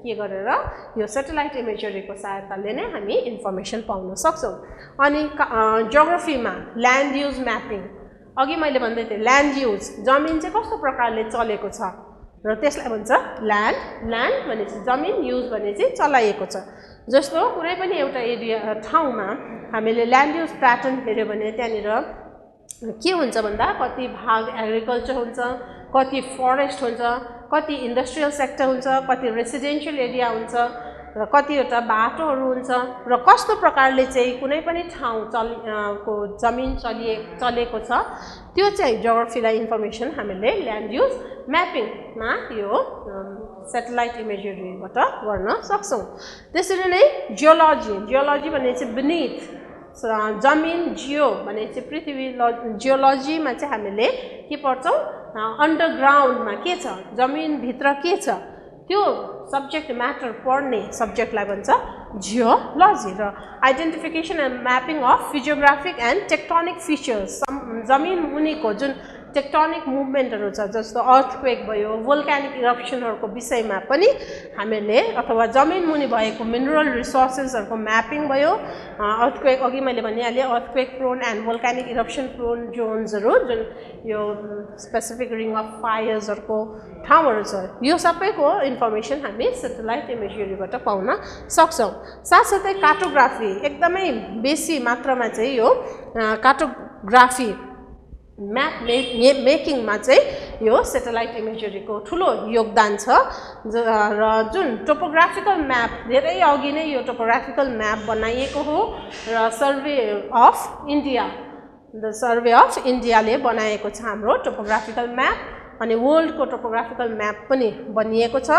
के गरेर यो सेटेलाइट इमेजरीको सहायताले नै हामी इन्फर्मेसन पाउन सक्छौँ। अनि जियोग्राफीमा ल्यान्ड युज म्यापिङ, अघि मैले भन्दै थिएँ ल्यान्ड युज, जमिन चाहिँ कस्तो प्रकारले चलेको छ र त्यसलाई भन्छ ल्यान्ड भनेपछि जमिन, युज भनेपछि चलाइएको छ। जस्तो कुनै पनि एउटा एरिया ठाउँमा हामीले ल्यान्ड युज प्याटर्न हेऱ्यो भने त्यहाँनिर के हुन्छ भन्दा कति भाग एग्रिकल्चर हुन्छ, कति फरेस्ट हुन्छ, कति इन्डस्ट्रियल सेक्टर हुन्छ, कति रेसिडेन्सियल एरिया हुन्छ र कतिवटा बाटोहरू हुन्छ र कस्तो प्रकारले चाहिँ कुनै पनि ठाउँ को जमिन चलेको छ त्यो चाहिँ जियोग्राफीलाई इन्फर्मेसन हामीले ल्यान्ड युज म्यापिङमा यो सेटेलाइट इमेजरीबाट गर्न सक्छौँ। त्यसरी नै जियोलोजी भनेपछि बिनिथ जमिन, जियो भनेपछि पृथ्वी, जियोलोजीमा चाहिँ हामीले के पढ्छौँ, अन्डरग्राउन्डमा के छ, जमिनभित्र के छ, त्यो सब्जेक्ट म्याटर पढ्ने सब्जेक्टलाई भन्छ जियोलोजी। र identification and mapping of physiographic and tectonic features, जमिन मुनिको जुन टेक्टोनिक मुभमेन्टहरू छ जस्तो अर्थक्वेक भयो, भोल्क्यानिक इरप्सनहरूको विषयमा पनि हामीले अथवा जमिन मुनि भएको मिनरल रिसोर्सेसहरूको म्यापिङ भयो, अर्थक्वेक अघि मैले भनिहालेँ अर्थक्वेक प्रोन एन्ड भोल्क्यानिक इरप्सन प्रोन जोन्सहरू जुन यो स्पेसिफिक रिङ अफ फायर्सहरूको ठाउँहरू छ, यो सबैको इन्फर्मेसन हामी सेटेलाइट इमेजरीबाट पाउन सक्छौँ। साथसाथै कार्टोग्राफी एकदमै बेसी मात्रामा चाहिँ यो कार्टोग्राफी म्याप मेकिङमा चाहिँ यो सेटेलाइट इमेजरीको ठुलो योगदान छ र जुन टोपोग्राफिकल म्याप धेरै अघि नै यो टोपोग्राफिकल म्याप बनाइएको हो र survey of India the survey of इन्डियाले बनाएको छ हाम्रो टोपोग्राफिकल म्याप, अनि वर्ल्डको टोपोग्राफिकल म्याप पनि बनिएको छ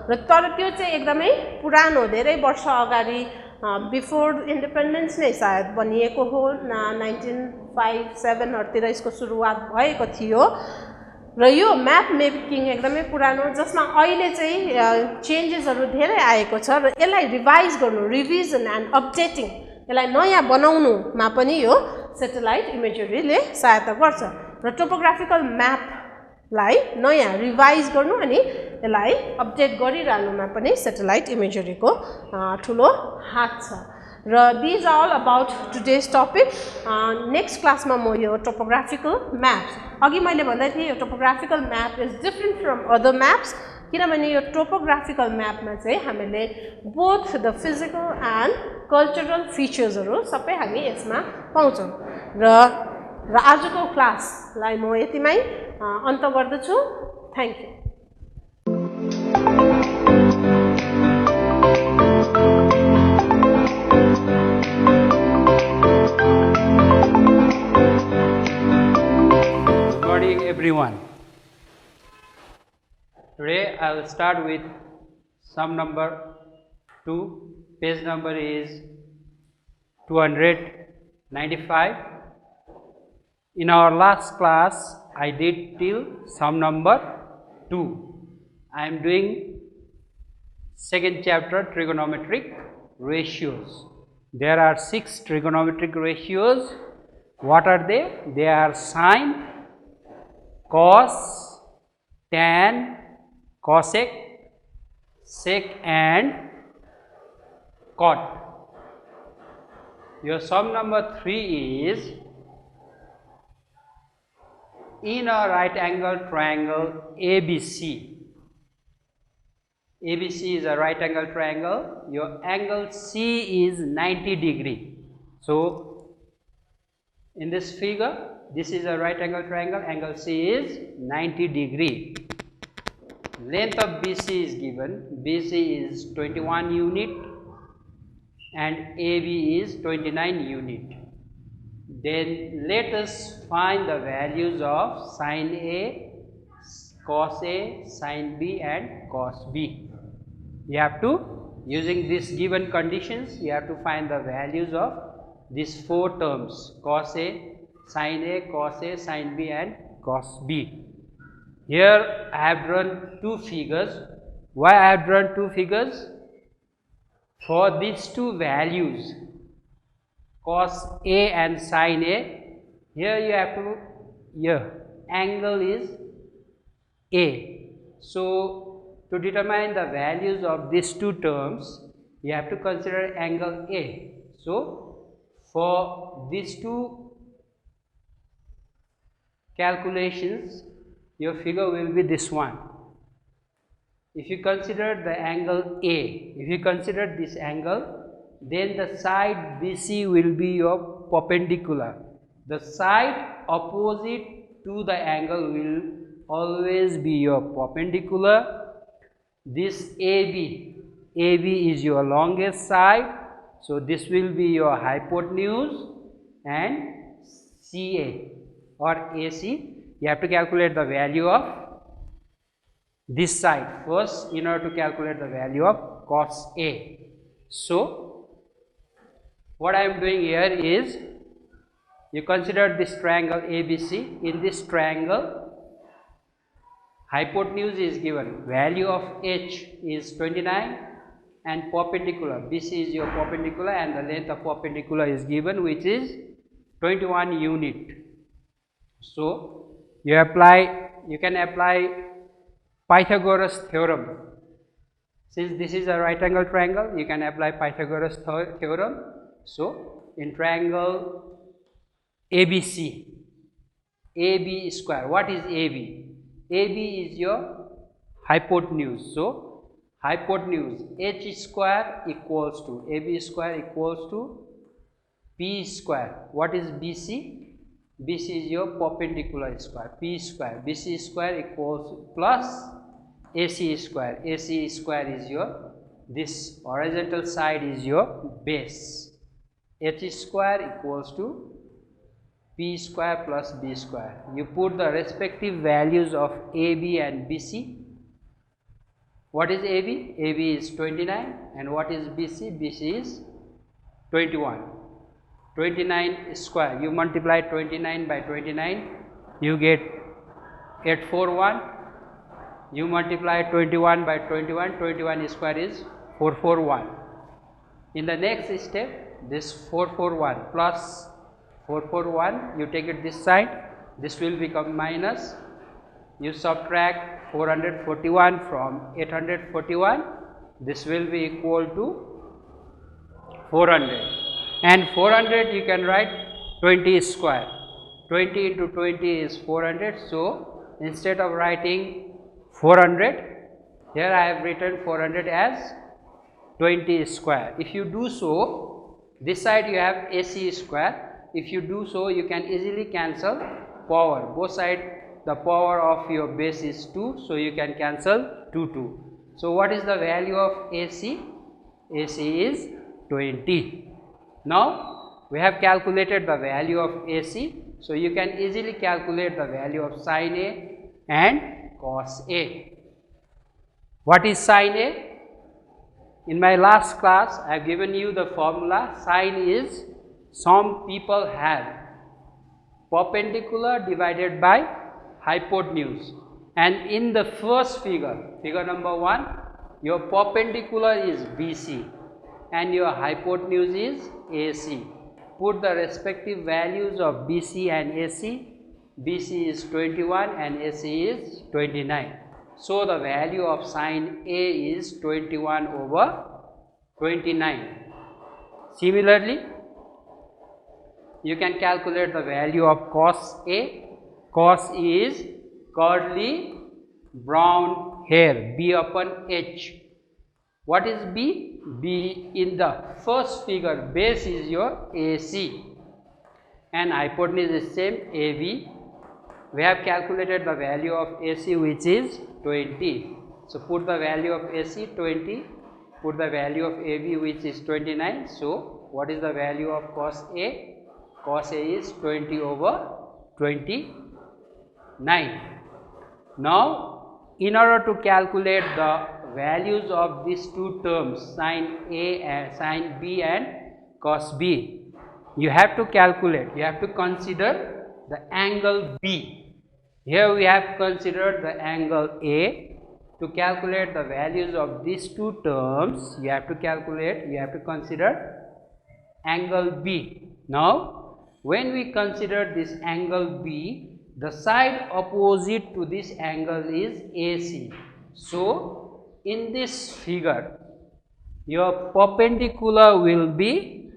र तर त्यो चाहिँ एकदमै पुरानो धेरै वर्ष अगाडि बिफोर इन्डिपेन्डेन्स नै सायद बनिएको हो, 1957हरूतिर यसको सुरुवात भएको थियो र यो म्याप मेकिङ एकदमै पुरानो जसमा अहिले चाहिँ चेन्जेसहरू धेरै आएको छ र यसलाई रिभाइज गर्नु, रिभिजन एन्ड अपडेटिङ, यसलाई नयाँ बनाउनुमा पनि यो सेटेलाइट इमेजरीले सहायता गर्छ र टोपोग्राफिकल म्यापलाई नयाँ रिभाइज गर्नु अनि यसलाई अपडेट गरिरहनुमा पनि सेटेलाइट इमेजरीको ठुलो हात छ र these are all about today's topic. Next क्लासमा म यो टोपोग्राफिकल म्याप्स, अघि मैले भन्दै थिएँ यो topographical map is different from other Maps किनभने यो टोपोग्राफिकल म्यापमा चाहिँ हामीले both the physical and cultural फिचर्सहरू सबै हामी यसमा पाउँछौँ र आजको क्लासलाई म यतिमै अन्त गर्दछु। Thank you. Everyone. Today I will start with sum number 2. Page number is 295. In our last class I did till sum number 2. I am doing second chapter, trigonometric ratios. There are 6 trigonometric ratios. What are they? They are sine, cos, tan, cosec, sec and cot. Your sum number 3 is in a right angle triangle ABC. ABC is a right angle triangle. Your angle C is 90 degree. So in this figure, this is a right angle triangle, angle C is 90 degree. Length of BC is given, BC is 21 unit and AB is 29 unit. Then let us find the values of sin A, cos A, sin B and cos B. You have to, using these given conditions, you have to find the values of these 4 terms, cos A, sin A, cos A, sin B and cos B. Here I have drawn 2 figures. Why I have drawn 2 figures? For these 2 values, cos A and sin A, here you have to, here angle is A. So to determine the values of these 2 terms, you have to consider angle A. So for these 2 calculations, your figure will be this one. If you consider the angle A, if you consider this angle, then the side BC will be your perpendicular. The side opposite to the angle will always be your perpendicular. This AB is your longest side, so this will be your hypotenuse, and CA or AC, you have to calculate the value of this side first in order to calculate the value of cos A. So what I am doing here is, you consider this triangle ABC. In this triangle, hypotenuse is given, value of H is 29 and perpendicular, BC is your perpendicular and the length of perpendicular is given, which is 21 unit. So you can apply Pythagoras theorem. Since this is a right angle triangle, you can apply Pythagoras theorem. So in triangle ABC, AB square, what is AB? AB is your hypotenuse. So hypotenuse h square equals to AB square equals to P square. What is BC? BC is your perpendicular square, P square. BC square equals plus AC square. AC square is your, this horizontal side is your base. H square equals to P square plus B square. You put the respective values of AB and BC. What is AB? AB is 29, and what is BC? BC is 21. 29 square, you multiply 29 by 29, you get 841. You multiply 21 by 21, 21 square is 441. In the next step, this 441 plus 441, you take it this side, this will become minus. You subtract 441 from 841, this will be equal to 400. And 400 you can write 20 square. 20 into 20 is 400. So instead of writing 400, here I have written 400 as 20 square. If you do so, this side you have AC square. If you do so, you can easily cancel power. Both sides, the power of your base is 2, so you can cancel 2. So what is the value of AC? AC is 20. Now we have calculated the value of AC, so you can easily calculate the value of sin A and cos A. What is sin A? In my last class, I have given you the formula. Sin is, some people have perpendicular divided by hypotenuse, and in the first figure, figure number 1, your perpendicular is BC and your hypotenuse is AC. Put the respective values of BC and AC. BC is 21 and AC is 29. So the value of sin A is 21 over 29. Similarly, you can calculate the value of cos A. Cos is curly brown hair, B upon H. What is B? B in the first figure, base is your AC and hypotenuse is same, AB. We have calculated the value of AC, which is 20. So put the value of AC 20, put the value of AB, which is 29. So what is the value of cos A? Cos A is 20 over 29. Now in order to calculate the values of these two terms, sin A and sin B and cos B, you have to calculate, you have to consider the angle B. Here we have considered the angle A. To calculate the values of these two terms, you have to calculate, you have to consider angle B. Now when we consider this angle B, the side opposite to this angle is AC. So in this figure, your perpendicular will be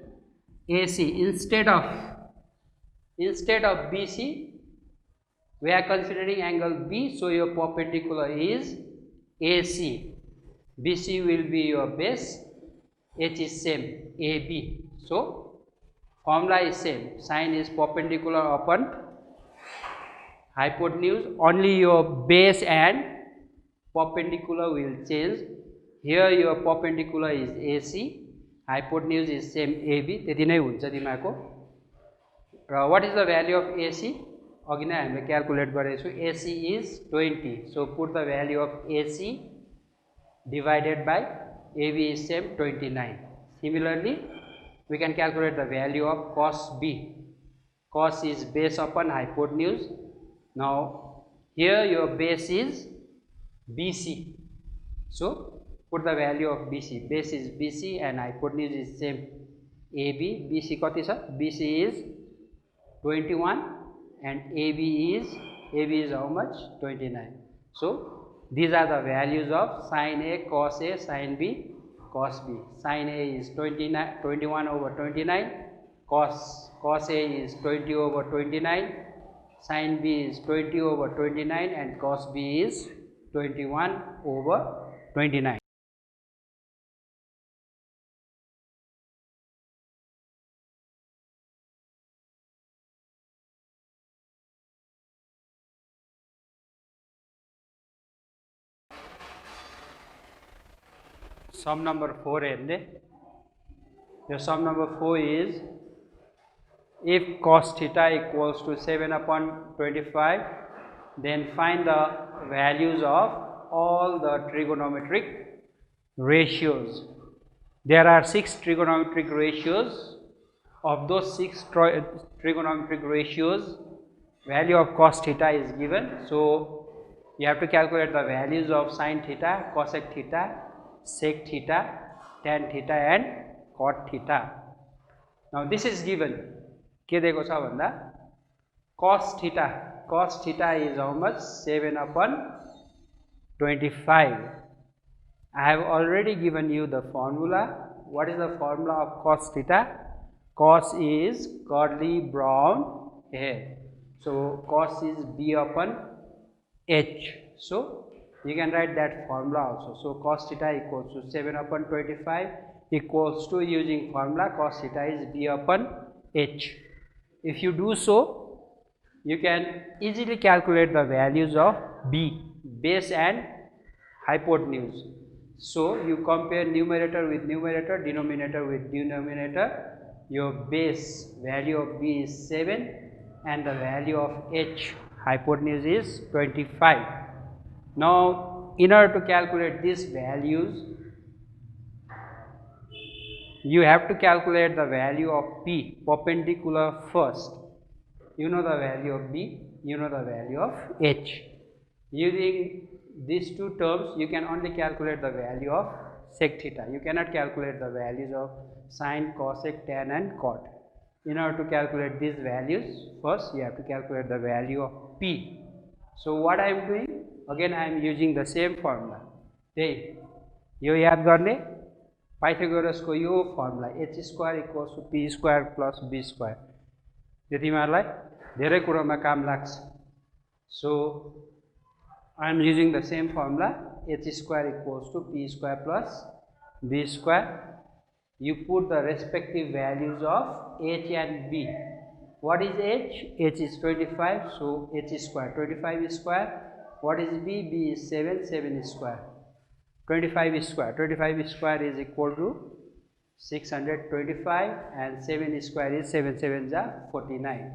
AC instead of BC. We are considering angle B, so your perpendicular is AC. BC will be your base, H is same, AB. So formula is same, sin is perpendicular upon hypotenuse, only your base and perpendicular will change. Here your perpendicular is AC, hypotenuse is same AB. त्यति नै हुन्छ तिमीहरुको. र what is the value of AC? अघि नै हामीले क्याल्कुलेट गरेको छु. AC is 20. So put the value of AC divided by AB is same 29. Similarly, we can calculate the value of cos B. Cos is base upon hypotenuse. Now here your base is BC. So put the value of BC. Base is BC and hypotenuse is same AB. BC कति छ? BC is 21 and AB is AB is how much? 29. So these are the values of sin A, cos A, sin B, cos B. Sin A is 21 over 29, cos A is 20 over 29, sin B is 20 over 29, and cos B is 21 over 29. Sum number 4 the sum number 4 is, if cos theta equals to 7 upon 25, then find the values of all the trigonometric ratios. There are 6 trigonometric ratios. Of those 6 trigonometric ratios, value of cos theta is given. So you have to calculate the values of sin theta, cosec theta, sec theta, tan theta, and cot theta. Now this is given. के दिएको छ भन्दा cos theta is how much? 7 upon 25. I have already given you the formula. What is the formula of cos theta? Cos is curly brown hair. So cos is B upon H. So you can write that formula also. So cos theta equals to 7 upon 25 equals to, using formula, cos theta is B upon H. If you do so, you can easily calculate the values of B, base and hypotenuse. So you compare numerator with numerator, denominator with denominator. Your base value of B is 7 and the value of H, hypotenuse, is 25. Now in order to calculate these values, you have to calculate the value of P, perpendicular, first. You know the value of B, you know the value of H. Using these two terms, you can only calculate the value of sec theta. You cannot calculate the values of sin, cosec, tan, and cot. In order to calculate these values, first you have to calculate the value of P. So what I am doing? Again I am using the same formula. यो याद गर्ने, पाइथागोरस को यो formula h square equals to p square plus b square, यो तिमीहरुलाई धेरै कुरामा काम लाग्छ. So I am using the same formula, h square equals to p square plus b square. You put the respective values of h and b. What is h? H is 25, so h square, 25 is square. What is b? B is 7, 7 is square. 25 is square, 25 is square is equal to 625, and 7 is square is 7 7s are 49.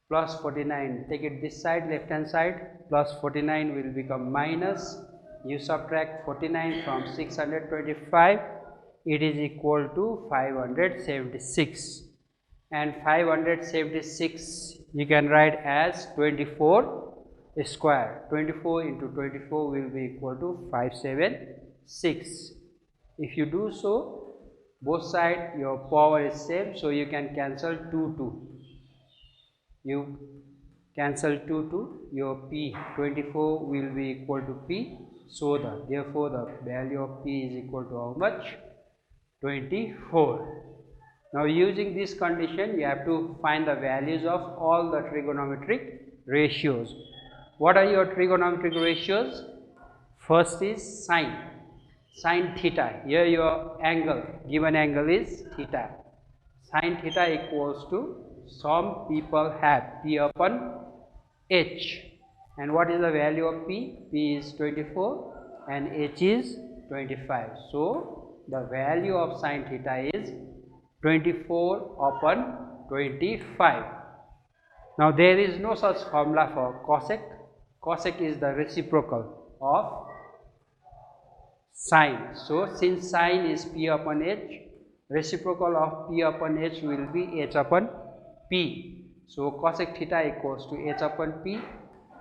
Plus 49, take it this side, left hand side, plus 49 will become minus. You subtract 49 from 625, it is equal to 576. And 576 you can write as 24 square. 24 into 24 will be equal to 576. If you do so, both sides your power is same, so you can cancel 2. You cancel 2, your P 24 will be equal to P. So therefore the value of P is equal to how much? 24. Now using this condition, you have to find the values of all the trigonometric ratios. What are your trigonometric ratios? First is sine theta. Here your angle, given angle is theta. Sine theta equals to, some people have P upon H. And what is the value of P? P is 24 and H is 25. So the value of sine theta is 24 upon 25. Now there is no such formula for cosec. Cosec is the reciprocal of sine. So since sine is P upon H, reciprocal of P upon H will be H upon P. So cosec theta equals to H upon P.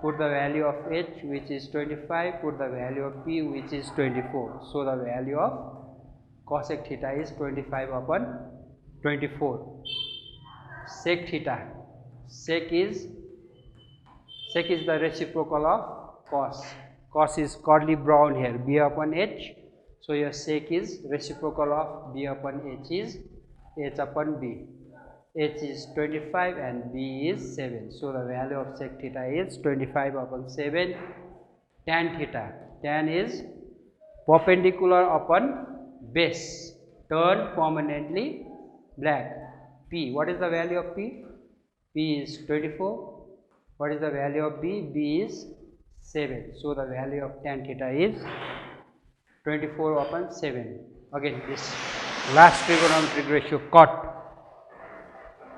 Put the value of H, which is 25, put the value of P, which is 24. So the value of cosec theta is 25 upon 24. Sec theta, sec is Sec is the reciprocal of cos. Cos is curly brown here, b upon h. So your sec is reciprocal of b upon h is h upon b. H is 25 and b is 7. So the value of sec theta is 25 upon 7. Tan theta, tan is perpendicular upon base, turn permanently black. P, what is the value of P? P is 24. What is the value of B? B is 7. So the value of tan theta is 24 upon 7. Again, this last trigonometric ratio, cot,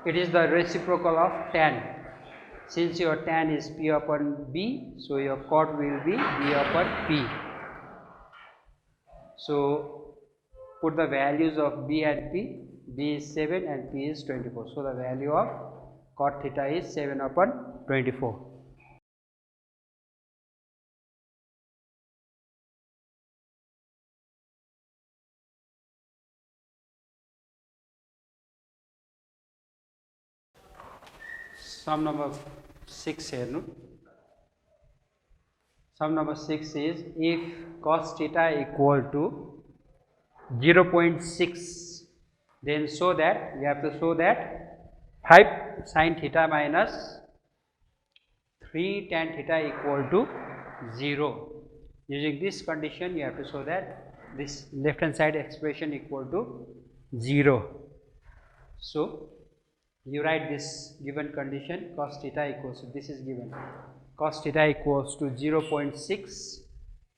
it is the reciprocal of tan. Since your tan is P upon B, so your cot will be B upon P. So put the values of B and P. B is 7 and P is 24. So the value of cot theta is 7 upon 24. Sum number 6 here, no? Sum number 6 is if cos theta equal to 0.6, then show that, you have to show that 5 sin theta minus 3 tan theta equal to 0. Using this condition, you have to show that this left hand side expression equal to 0. So you write this given condition, cos theta equals to, this is given, cos theta equals to 0.6,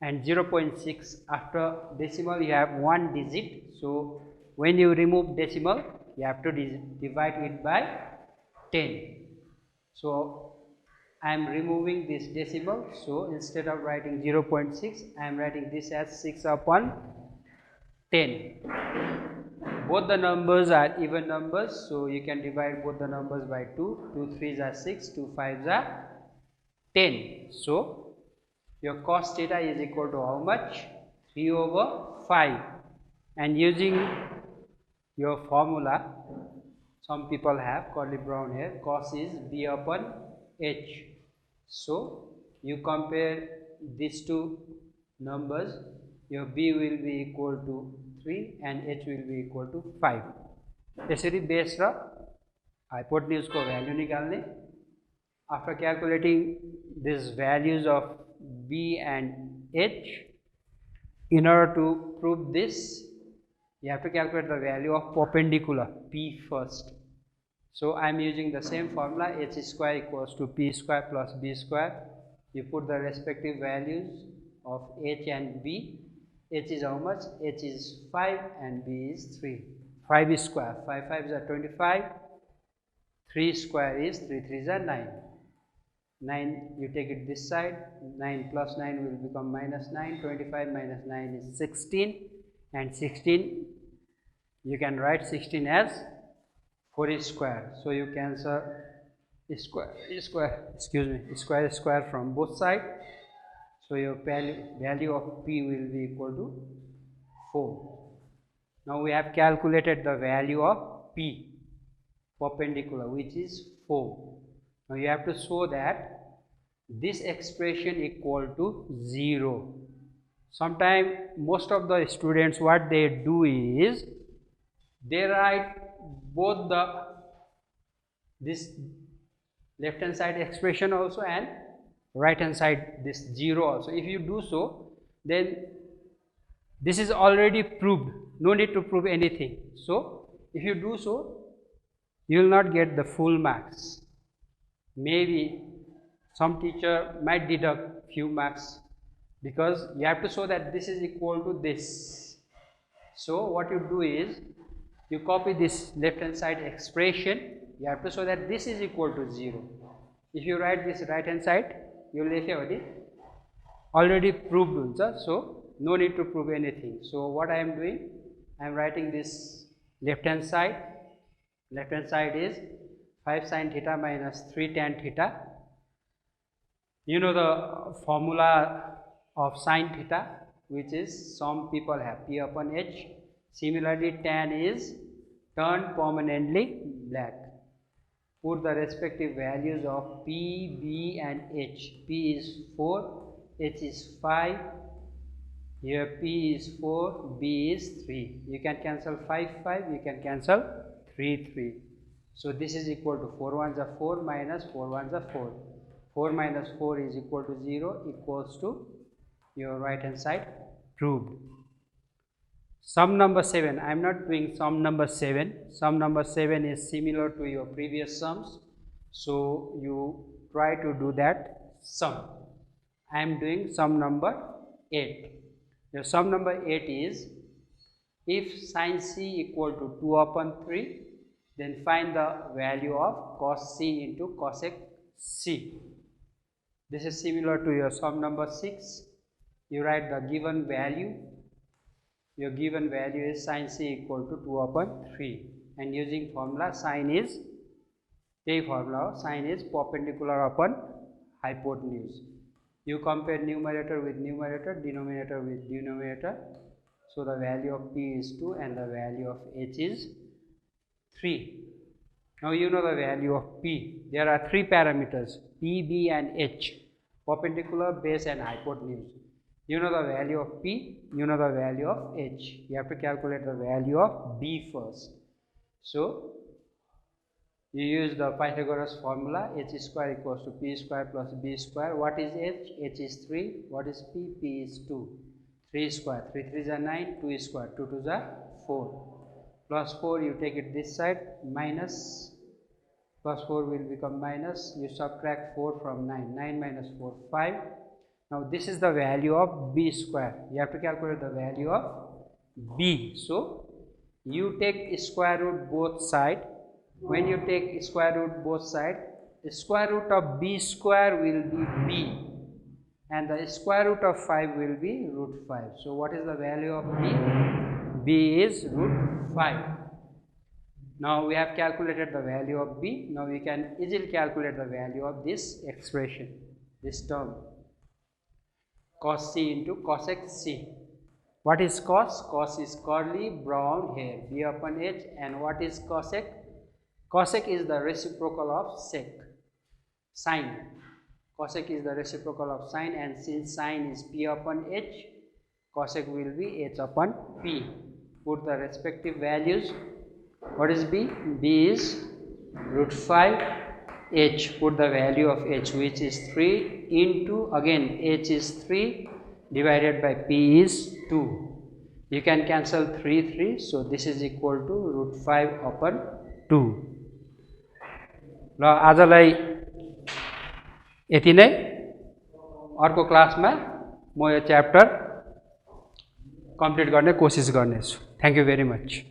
and 0.6 after decimal you have one digit. So when you remove decimal, you have to divide it by 10. So I am removing this decimal, so instead of writing 0.6, I am writing this as 6 upon 10. Both the numbers are even numbers, so you can divide both the numbers by 2. 2 3s are 6, 2 5s are 10. So your cos theta is equal to how much? 3 over 5. And using your formula, some people have curly brown hair, cos is b upon h. So you compare these two numbers, your b will be equal to 3 and h will be equal to 5. यसरी बेस र हाइपोटेन्यूज को भ्यालु निकाल्ने. After calculating these values of b and h, in order to prove this, you have to calculate the value of perpendicular p first. So I am using the same formula, h square equals to p square plus b square. You put the respective values of h and b. H is how much? H is 5 and b is 3. 5 is square, 5 5s are 25, 3 square is 3 3s are 9. 9, you take it this side, 9 plus 9 will become minus 9, 25 minus 9 is 16, and 16, you can write 16 as 4 square. So you cancel square from both sides. So your value of p will be equal to 4. Now we have calculated the value of p perpendicular, which is 4. Now you have to show that this expression equal to 0. Sometimes most of the students, what they do is they write both this left hand side expression also and right hand side this 0 also. If you do so, then this is already proved, no need to prove anything. So if you do so, you will not get the full marks. Maybe some teacher might deduct few marks, because you have to show that this is equal to this. So what you do is, you copy this left hand side expression, you have to show that this is equal to 0. If you write this right hand side, you will already proved, so no need to prove anything. So what I am doing, I am writing this left hand side. Left hand side is 5 sin theta minus 3 tan theta. You know the formula of sin theta, which is, some people have p upon h. Similarly, tan is turn permanently black. put the respective values of P, B and H. P is 4, H is 5, here P is 4, B is 3. You can cancel 5, 5, you can cancel 3, 3. So this is equal to 4 ones are 4 minus 4 ones are 4. 4 minus 4 is equal to 0, equals to your right hand side proved. Sum number 7, I am not doing sum number 7. Sum number 7 is similar to your previous sums. So you try to do that sum. I am doing sum number 8. The sum number 8 is, if sin C equal to 2 upon 3, then find the value of cos C into cosec C. This is similar to your sum number 6. You write the given value. Your given value is sin C equal to 2 upon 3, and using formula sin is, the formula sin is perpendicular upon hypotenuse. You compare numerator with numerator, denominator with denominator. So the value of P is 2 and the value of H is 3. Now you know the value of P. There are 3 parameters, P, B and H, perpendicular, base and hypotenuse. You know the value of P, you know the value of H. You have to calculate the value of B first. So you use the Pythagoras formula, H square equals to P square plus B square. What is H? H is 3. What is P? P is 2. 3 square, 3 3s are 9, 2 square, 2 2s are 4. Plus 4, you take it this side, minus, plus 4 will become minus, you subtract 4 from 9, 9 minus 4, 5. Now this is the value of B square. You have to calculate the value of B. So you take square root both side. When you take square root both side, the square root of B square will be B, and the square root of 5 will be root 5. So what is the value of B? B is root 5. Now we have calculated the value of B. Now we can easily calculate the value of this expression, this term, cos C into cosec C. What is cos? Cos is curly brown hair, B upon H. And what is cosec? Cosec is the reciprocal of sec, sine. Cosec is the reciprocal of sine, and since sine is P upon H, cosec will be H upon P. Put the respective values. What is B? B is root 5. H, put the value of H, which is 3, into, again H is 3 divided by P is 2. You can cancel 3 3, so this is equal to root 5 upon 2. ल आजलाई यति नै. अर्को क्लासमा म यो च्याप्टर कम्प्लिट गर्ने कोसिस गर्नेछु. Thank you very much.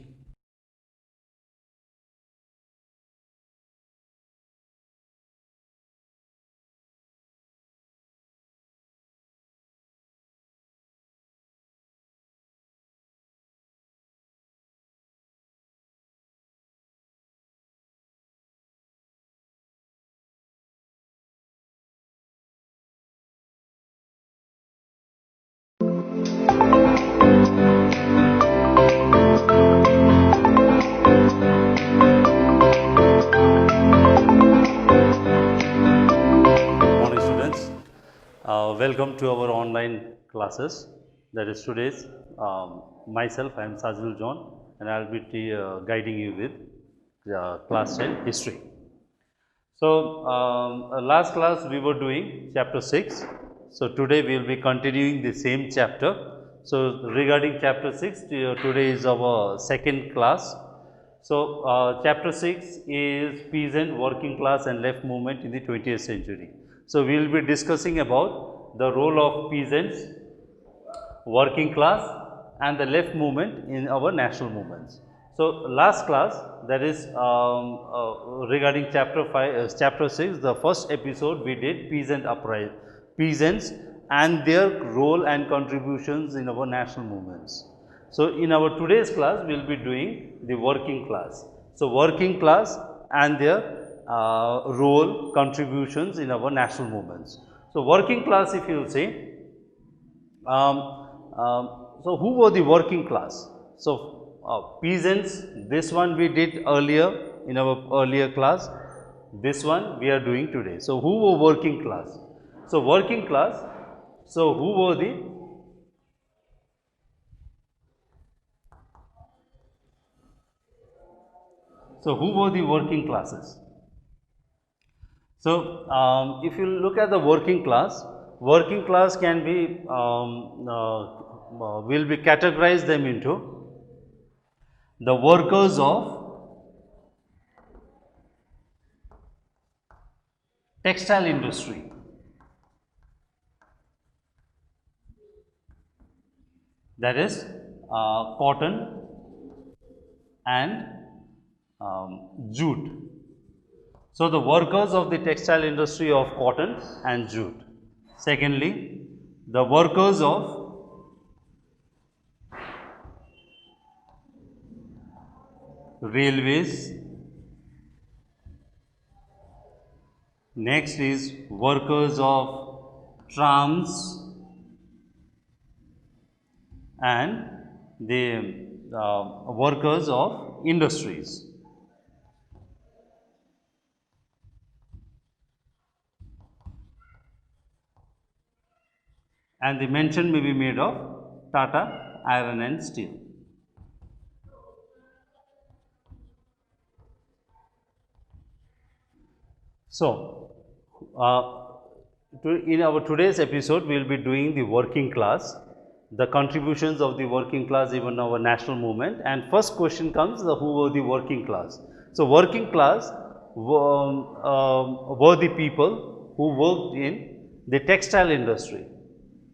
Welcome to our online classes. That is today's myself, I am Sajul John, and I will be guiding you with class 10 history. So last class we were doing chapter 6. So today we will be continuing the same chapter. So regarding chapter 6, today is our second class. So chapter 6 is peasant, working class and left movement in the 20th century. So we will be discussing about the role of peasants, working class and the left movement in our national movements. So last class, that is regarding chapter 6, the first episode we did peasants and their role and contributions in our national movements. So in our today's class, we will be doing the working class. So working class and their role, contributions in our national movements. So working class, if you say, so who were the working class? So peasants, this one we did earlier in our earlier class. This one we are doing today. So, who were working class? So, working class, so who were the working classes? So, if you look at the working class can be will be categorized them into the workers of textile industry, that is cotton and jute. So, the workers of the textile industry of cotton and jute. Secondly, the workers of railways. Next is workers of trams and the workers of industries. And the mention may be made of Tata Iron and Steel. So, in our today's episode, we will be doing the working class, the contributions of the working class even our national movement. And first question comes, who were the working class? So, working class were the people who worked in the textile industry,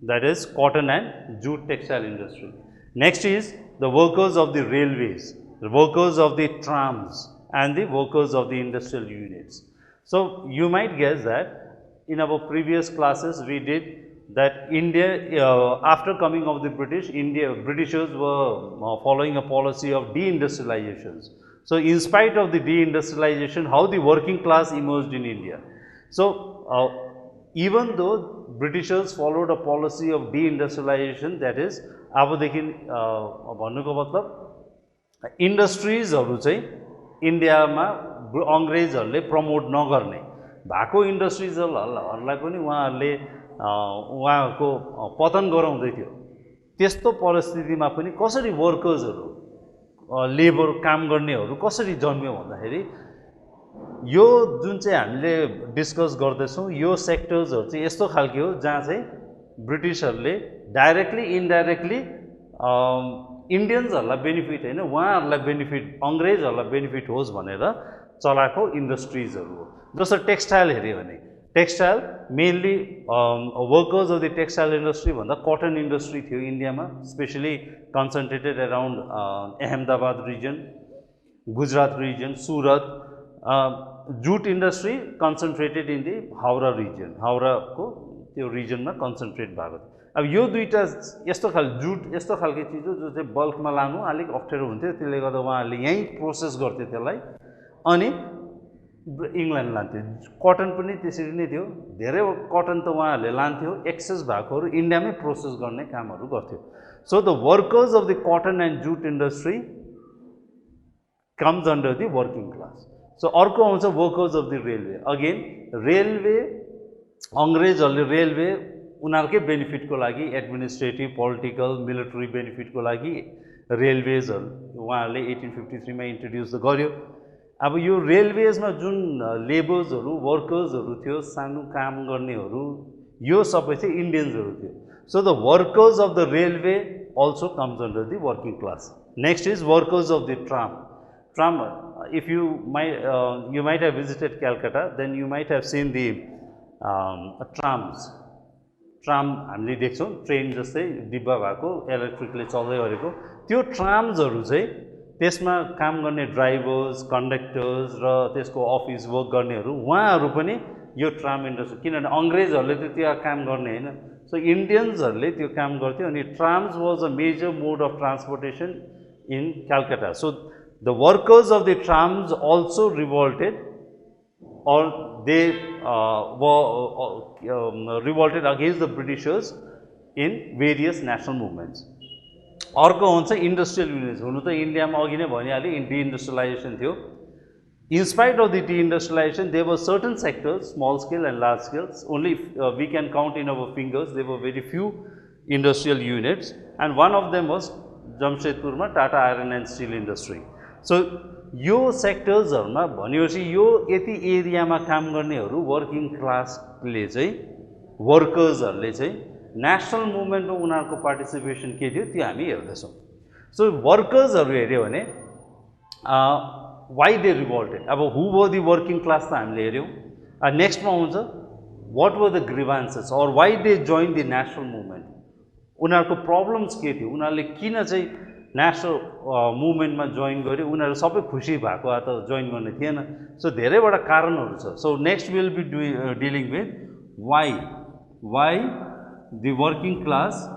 that is cotton and jute textile industry. Next is the workers of the railways, the workers of the trams and the workers of the industrial units. So, you might guess that in our previous classes we did that India after coming of the Britishers were following a policy of deindustrializations. So, in spite of the deindustrialization, how the working class emerged in India. So, even though Britishers followed a policy of deindustrialization, that is अबदेखि भन्नुको मतलब इन्डस्ट्रिजहरु चाहिँ इन्डियामा अंग्रेजहरुले प्रमोट नगर्ने भएको इन्डस्ट्रिजहरुलाई पनि उहाँहरुले उहाँको पतन गराउँदै थियो। त्यस्तो परिस्थितिमा पनि कसरी वर्कर्सहरु लेबर काम गर्नेहरु कसरी जन्मियो भन्दाखेरि यो जुन चाहिँ हामीले डिस्कस गर्दैछौं यो सेक्टर्सहरु चाहिँ यस्तो खालके हो जहाँ चाहिँ ब्रिटिशहरुले डाइरेक्टली इनडाइरेक्टली इन्डियन्सहरुलाई बेनिफिट हैन उहाँहरुलाई बेनिफिट अंग्रेजहरुलाई बेनिफिट होस् भनेर चलाएको इन्डस्ट्रिजहरु हो। जस्तो टेक्सटाइल हेर्यो भने textile mainly workers of the textile industry भन्दा कटन इंडस्ट्री थियो इन्डियामा, specially concentrated around Ahmedabad region, Gujarat region, Surat. Jute industry concentrated in the Howrah region, हावड़ाको त्यो रिजनमा कन्सन्ट्रेट भएको थियो। अब यो दुईटा यस्तो खालको जूट यस्तो खालको चिज हो जो चाहिँ बल्कमा लानु अलिक अप्ठ्यारो हुन्थ्यो, त्यसले गर्दा उहाँहरूले यहीँ प्रोसेस गर्थे त्यसलाई अनि इंग्ल्यान्ड लान्थ्यो। कटन पनि त्यसरी नै थियो, धेरै कटन त उहाँहरूले लान्थ्यो, एक्सेस भएकोहरू इन्डियामै प्रोसेस गर्ने कामहरू गर्थ्यो। So the workers of the cotton and jute industry comes under the working class. So अर्को आउँछ workers of the railway. Again railway अंग्रेजहरुले रेलवे उनीहरुकै बेनिफिटको लागि एडमिनिस्ट्रेटिभ पोलिटिकल मिलिटरी बेनिफिटको लागि रेलवेजहरु उहाँहरूले 1853 मा इन्ट्रोड्युस गर्यो। अब यो रेलवेजमा जुन लेबर्सहरु वर्कर्सहरु थियो, सानो काम गर्नेहरु, यो सबै चाहिँ इन्डियन्सहरु थियो। So the workers of the railway also comes under the working class. Next is workers of the tram. Tram, if you might have visited Calcutta, then you might have seen the trams. Tram हामीले देख्छौं ट्रेन जस्तै डिब्बा भएको इलेक्ट्रिकले चल्दै गरेको त्यो ट्राम्सहरु चाहिँ त्यसमा काम गर्ने ड्राइभर्स, कन्डक्टर्स र त्यसको अफिस वर्क गर्नेहरु उहाँहरु पनि यो ट्राम इन्डस्ट्री, किनभने अंग्रेजहरुले त त्यो काम गर्ने हैन, सो इन्डियन्सहरुले त्यो काम गर्थ्यो अनि trams was a major mode of transportation in Calcutta. So the workers of the trams also revolted or they revolted against the Britishers in various national movements. अर्को हुन्छ इन्डस्ट्रियल युनिट्स। हुनु त इन्डियामा अघि नै भनिहालेँ डिइन्डस्ट्रियलाइजेसन थियो, in spite of the deindustrialization, there were certain sectors, small scale and large scales, only we can count in our fingers, there were very few industrial units, and one of them was Jamshedpurma Tata Iron and Steel Industry. So यो सेक्टर्सहरुमा भनेपछि यो यति एरियामा काम गर्नेहरु वर्किङ क्लासले चाहिँ वर्कर्सहरुले चाहिँ नेशनल मुभमेन्टमा उनीहरुको पार्टिसिपेसन के थियो त्यो हामी हेर्दैछौं. सो वर्कर्सहरु हेर्यो भने why they revolted, अब who were the working class त हामीले हेर्यौं. नेक्स्टमा आउँछ what were the grievances or why they joined the national movement, उनीहरुको प्रब्लम्स के थियो, उनीहरुले किन चाहिँ नेशनल मुभमेन्टमा जोइन गर्यो, उनीहरु सबै खुसी भएको आ त जोइन गर्ने थिएन. सो धेरैवटा कारणहरु छ. So next will be dealing with why the working class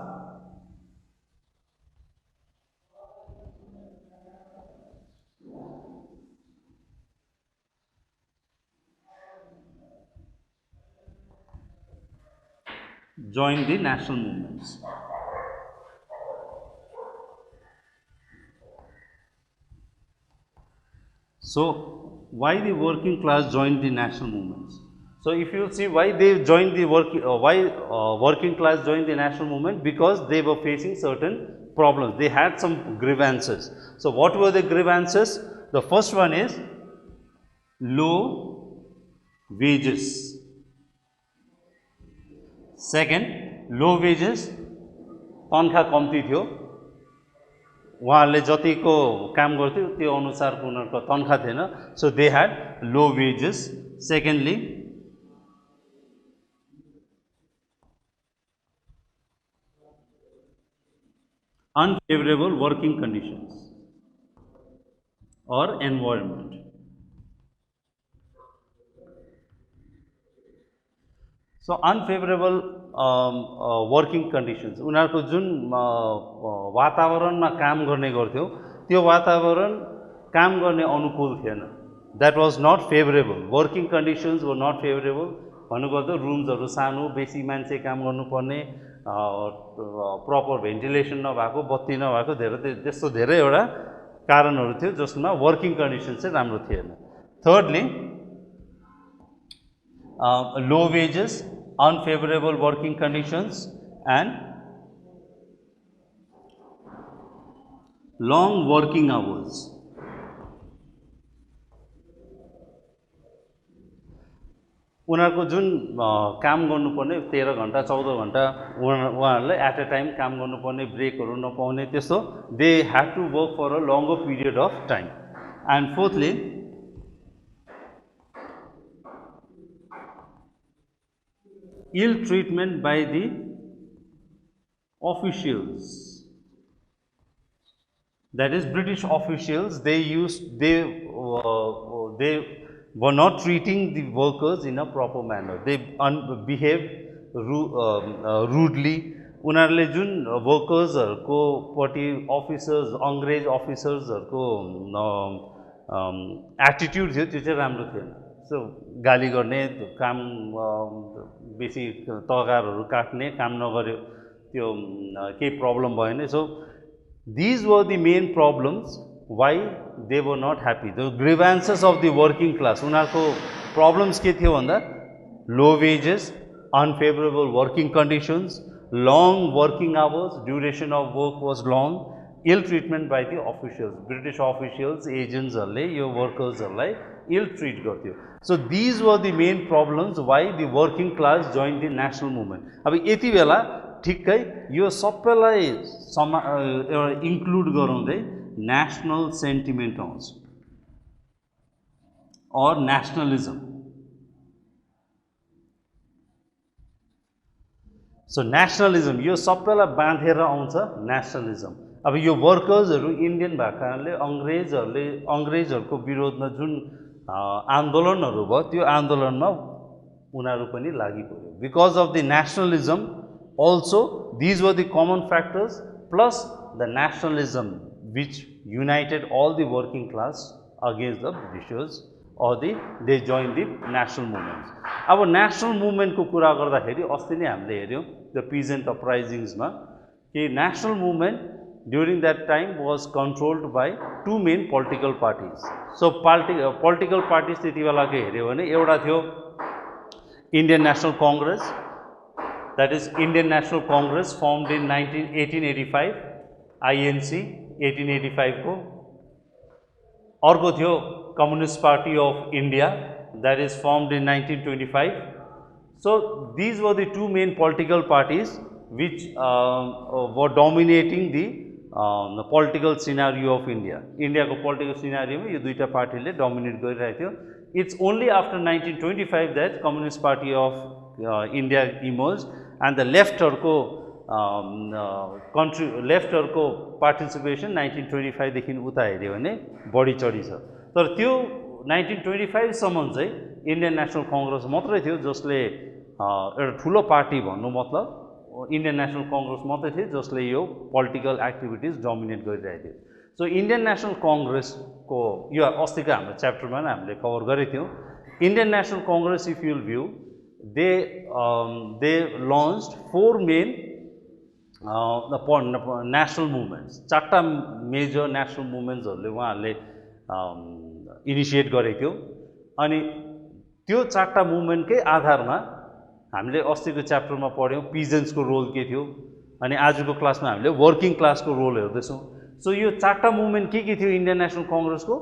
joined the national movements. So why the working class joined the national movements? So if you see why they joined the working class joined the national movement, because they were facing certain problems, they had some grievances. So what were the grievances? The first one is low wages. Second, low wages, तनखा कम्ती थियो, उहाँहरूले जतिको काम गर्थ्यो त्यो अनुसारको उनीहरुको तनखा थिएन. So they had low wages. Secondly unfavorable working conditions or environment. So unfavorable working conditions, उनीहरुको जुन वातावरणमा काम गर्ने गर्थ्यो त्यो वातावरण काम गर्ने अनुकूल थिएन. That was not favorable. Working conditions were not favorable. भन्नुपर्दा रुम्सहरु सानो, बेसी मान्छे काम गर्नुपर्ने, प्रपर भेन्टिलेसन नभएको, बत्ती नभएको, त्यस्तो धेरैवटा कारणहरु थियो जसमा वर्किङ कन्डिसन चाहिँ राम्रो थिएन. Thirdly low wages, unfavorable working conditions and long working hours. उनीहरुको जुन काम गर्नुपर्ने 13 घण्टा 14 घण्टा उहाँहरुले एट अ टाइम काम गर्नुपर्ने, ब्रेकहरु नपाउने, त्यस्तो they had to work for a longer period of time. And fourthly ill treatment by the officials, that is British officials. They were not treating the workers in a proper manner. They behaved rudely. उनीहरुले जुन वर्कर्सहरुको पटी अफिसर्स, अंग्रेज अफिसर्सहरुको एटिट्युड थियो त्यो चाहिँ राम्रो थिएन. सो गाली गर्ने, काम बेसी तगारहरु काट्ने, काम नगर्यो त्यो केही प्रब्लम भएन. So these were the main problems why they were not happy. The grievances of the working class, उनीहरुको प्रब्लम्स के थियो भन्दा low wages, unfavorable working conditions, long working hours, duration of work was long, ill treatment by the officials. British officials, agents हरुले यो वर्कर्सहरुलाई ill treat गर्थ्यो. So these were the main problems why the working class joined the national movement. अब यति बेला ठिक्कै यो सबैलाई एउटा इन्क्लुड गराउँदै नेशनल सेन्टिमेन्ट आउँछ और नेशनलिज्म. सो नेशनलिज्म यो सबैलाई बाँधेर आउँछ नेशनलिज्म. अब यो वर्कर्सहरु इन्डियन भएको कारणले अंग्रेजहरुको विरोधमा जुन आन्दोलनहरु भयो त्यो आन्दोलनमा उनीहरु पनि लागि पर्यो. Because of the nationalism also these were the common factors plus the nationalism which united all the working class against the Britishers or they joined the national movements. अब national movement को कुरा गर्दाखेरि अस्ति नै हामीले हेर्यौं the peasant uprisings मा कि national movement during that time was controlled by two main political parties. So political parties त्यति बेलाको हेर्यो भने एउटा थियो Indian National Congress, that is Indian National Congress formed in 1885, INC 1885 को. अर्को थियो Communist Party of India, that is formed in 1925. So these were the two main political parties which were dominating the political scenario of India. India को political scenario में ये दुईटा पार्टीले dominate गरिरहेको थियो. It's only after 1925 that Communist Party of India emerged, and the leftहरूको leftहरूको participation 1925 देखि उता हेर्यो भने बढी चढी छ. तर त्यो 1925 सम्म चाहिँ इन्डियन नेशनल कांग्रेस मात्रै थियो जसले एउटा ठुलो पार्टी भन्नु मतलब इन्डियन नेशनल कांग्रेस मात्रै थियो जसले यो पोलिटिकल एक्टिभिटीज डोमिनेट गरिरहेको थियो. सो इन्डियन नेशनल कांग्रेस को यो अस्तिको हाम्रो च्याप्टरमा हामीले कभर गरेको थियौं. Indian National Congress if you will view they launched four main national movements. चारटा मेजर नेशनल मुभमेन्ट्सहरुले उहाँहरुले इनिशिएट गरेको थियो. अनि त्यो चारटा मुभमेन्टकै आधारमा हामीले अस्तिको च्याप्टरमा पढ्यौं पिजेन्ट्सको रोल के थियो, अनि आजको क्लासमा हामीले वर्किङ क्लासको रोल हेर्दैछौं. सो यो चारटा मुभमेन्ट के थियो इन्डियन नेशनल कांग्रेसको,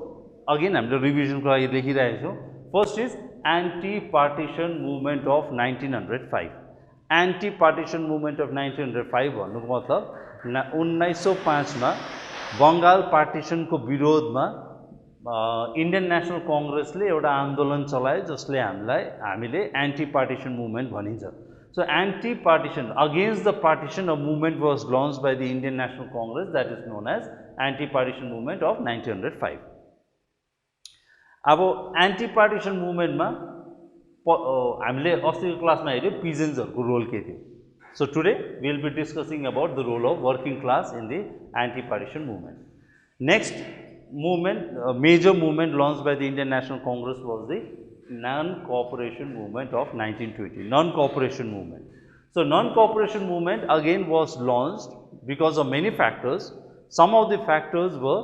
अगेन हामीले रिभिजनको लागि लेखिरहेका छौं. First is anti-partition movement of 1905. Anti-partition movement of 1905 भन्नुको मतलब 1905 मा बंगाल पार्टिसनको विरोधमा इन्डियन नेशनल कांग्रेसले एउटा आन्दोलन चलायो जसले हामीले एन्टी-पार्टिसन मुभमेन्ट भनिन्छ. So anti-partition, against the partition, a movement was launched by the Indian National Congress that is known as anti-partition movement of 1905. अब anti-partition movement मा हामीले अस्तिको क्लासमा हेर्यो पिजेन्ट्सहरुको रोल के थियो. So today we will be discussing about the role of working class in the anti-partition movement. Next movement, major movement launched by the Indian National Congress was the non-cooperation movement of 1920. Non-cooperation movement. So non-cooperation movement again was launched because of many factors. Some of the factors were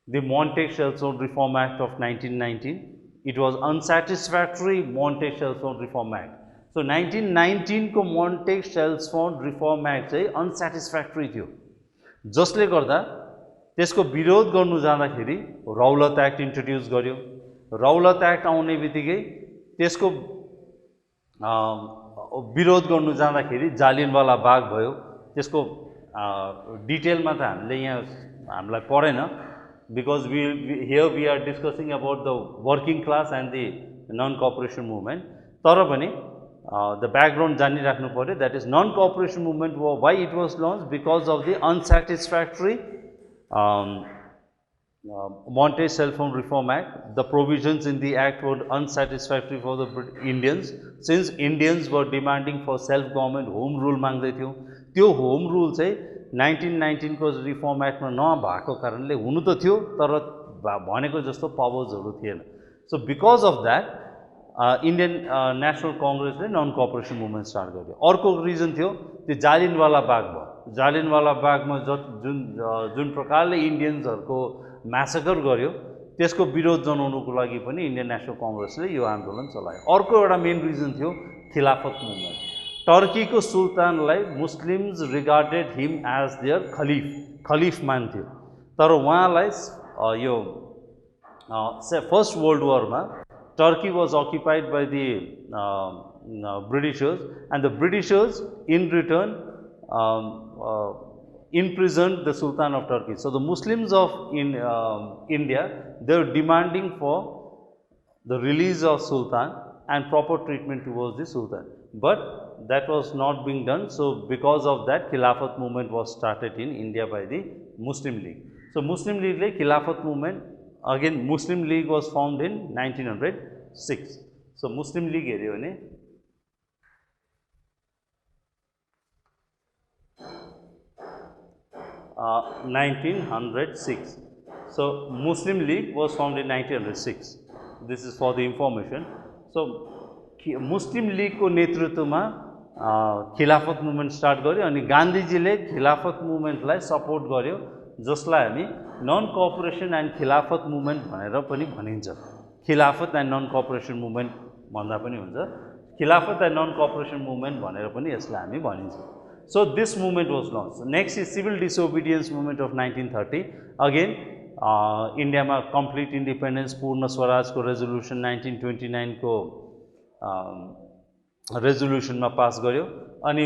the Montague-Shellstone Reform Act of 1919. It was unsatisfactory Montague-Shellstone Reform Act. So 1919 को Montague-Shellstone Reform Act चाहिँ unsatisfactory थियो, जसले गर्दा त्यसको विरोध गर्नु जाँदाखेरि रौलत एक्ट इन्ट्रोड्युस गर्यो. रौलत एक्ट आउने बित्तिकै त्यसको विरोध गर्नु जाँदाखेरि जालियनवाला बाग भयो. त्यसको डिटेलमा त हामीले यहाँ हामीलाई परेन, because here we are discussing about the working class and the non-cooperation movement. तर पनि the background जानिराख्नु पर्यो. That is non-cooperation movement, why it was launched? Because of the unsatisfactory Montague-Shellstone Reform Act. The provisions in the act were unsatisfactory for the Indians, since Indians were demanding for self-government, home rule माग्दै थियो. त्यो home rule चाहिँ 1919 को रिफर्म एक्टमा नभएको कारणले हुनु त थियो तर भनेको जस्तो पावर्सहरु थिएन. So because of that Indian National कांग्रेसले नन कोअपरेसन मुभमेन्ट स्टार्ट गर्यो. अर्को रिजन थियो त्यो जालियनवाला बाग भयो. जालियनवाला बागमा जुन प्रकारले इन्डियन्सहरुको म्यासेकर गर्यो त्यसको विरोध जनाउनको लागि पनि इन्डियन नेशनल कांग्रेसले यो आन्दोलन चलायो. अर्को एउटा मेन रिजन थियो खिलाफत मुभमेन्ट. टर्की को सुल्तानलाई Muslims regarded him as their caliph मान्थ्यो. तर उहाँलाई यो फर्स्ट वर्ल्ड वरमा Turkey was occupied by the Britishers, and the Britishers in return imprisoned the Sultan of Turkey. So the Muslims of India, they were demanding for the release of Sultan and proper treatment towards the Sultan, but that was not being done. So because of that, Khilafat movement was started in India by the Muslim League. So Muslim League like Khilafat movement, again Muslim League was formed in 1906. So Muslim League हेर्यो भने 1906. So Muslim League was formed in 1906. This is for the information. So Muslim league को नेतृत्वमा खिलाफत मुभमेन्ट स्टार्ट गर्यो अनि गान्धीजीले खिलाफत मुभमेन्टलाई सपोर्ट गर्यो, जसलाई हामी नन कोअपरेसन एन्ड खिलाफत मुभमेन्ट भनेर पनि भनिन्छ। खिलाफत एन्ड नन कोअपरेसन मुभमेन्ट भन्दा पनि हुन्छ, खिलाफत एन्ड नन कोअपरेसन मुभमेन्ट भनेर पनि यसलाई हामी भनिन्छ। So this movement was launch. Next is civil disobedience movement of 1930। Again इन्डियामा कम्प्लिट इन्डिपेन्डेन्स, पूर्ण स्वराजको रेजोल्युसन 1929 को रेजोल्युसनमा पास गर्यो अनि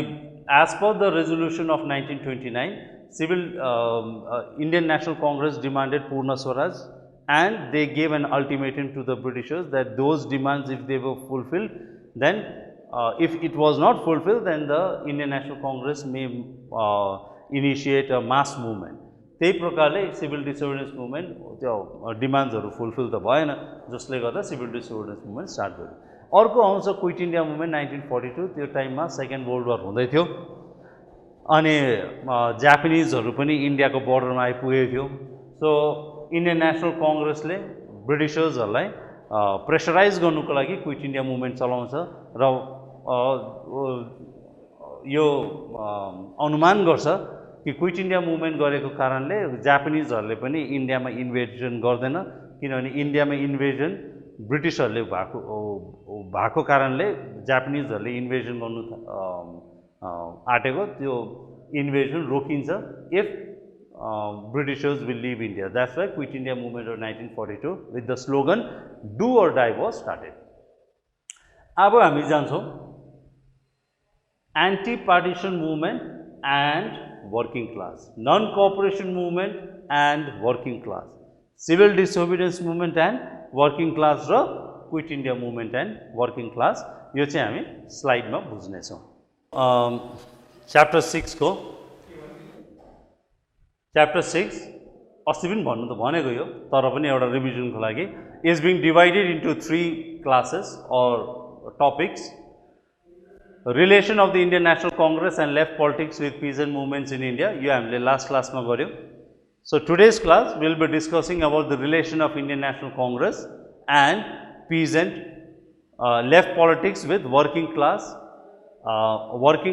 as per the resolution of 1929 civil Indian National Congress demanded Purna Swaraj and they gave an ultimatum to the Britishers that those demands, if they were fulfilled, then if it was not fulfilled, then the Indian National Congress may initiate a mass movement. त्यही प्रकारले सिभिल डिसोबिडियन्स मुभमेन्ट त्यो डिमान्ड्सहरू फुलफिल त भएन, जसले गर्दा सिभिल डिसोबिडियन्स मुभमेन्ट स्टार्ट गर्यो। अर्को आउँछ क्विट इन्डिया मुभमेन्ट 1942। त्यो टाइममा सेकेन्ड वर्ल्ड वार हुँदै थियो अनि जापानिजहरू पनि इन्डियाको बोर्डरमा आइपुगेको थियो। सो इन्डियन नेशनल कांग्रेसले ब्रिटिशर्सहरूलाई प्रेसराइज गर्नुको लागि क्विट इन्डिया मुभमेन्ट चलाउँछ र यो अनुमान गर्छ कि क्विट इन्डिया मुभमेन्ट गरेको कारणले जापानिजहरूले पनि इन्डियामा इन्भेजन गर्दैन, किनभने इन्डियामा इन्भेजन ब्रिटिसहरूले भएको कारणले जापानिजहरूले इन्भेजन गर्नु आँटेको, त्यो इन्भेजन रोकिन्छ if Britishers will leave India. That's why Quit India movement of 1942 with the slogan "Do or Die" was started. अब हामी जान्छौँ anti-partition movement and working class, non-cooperation movement and working class, civil disobedience movement and working class र Quit India movement and working class। यो चाहिँ हामी स्लाइडमा बुझ्नेछौँ। च्याप्टर 6 को च्याप्टर 6 अस्ति पनि भन्नु त भनेको यो, तर पनि एउटा रिभिजनको लागि is being divided into 3 classes or topics. Relation of the Indian National Congress and left politics with peasant movements in India, यो हामीले लास्ट क्लासमा गऱ्यौँ। So today's class will be discussing about the relation of Indian National Congress and peasant left politics with working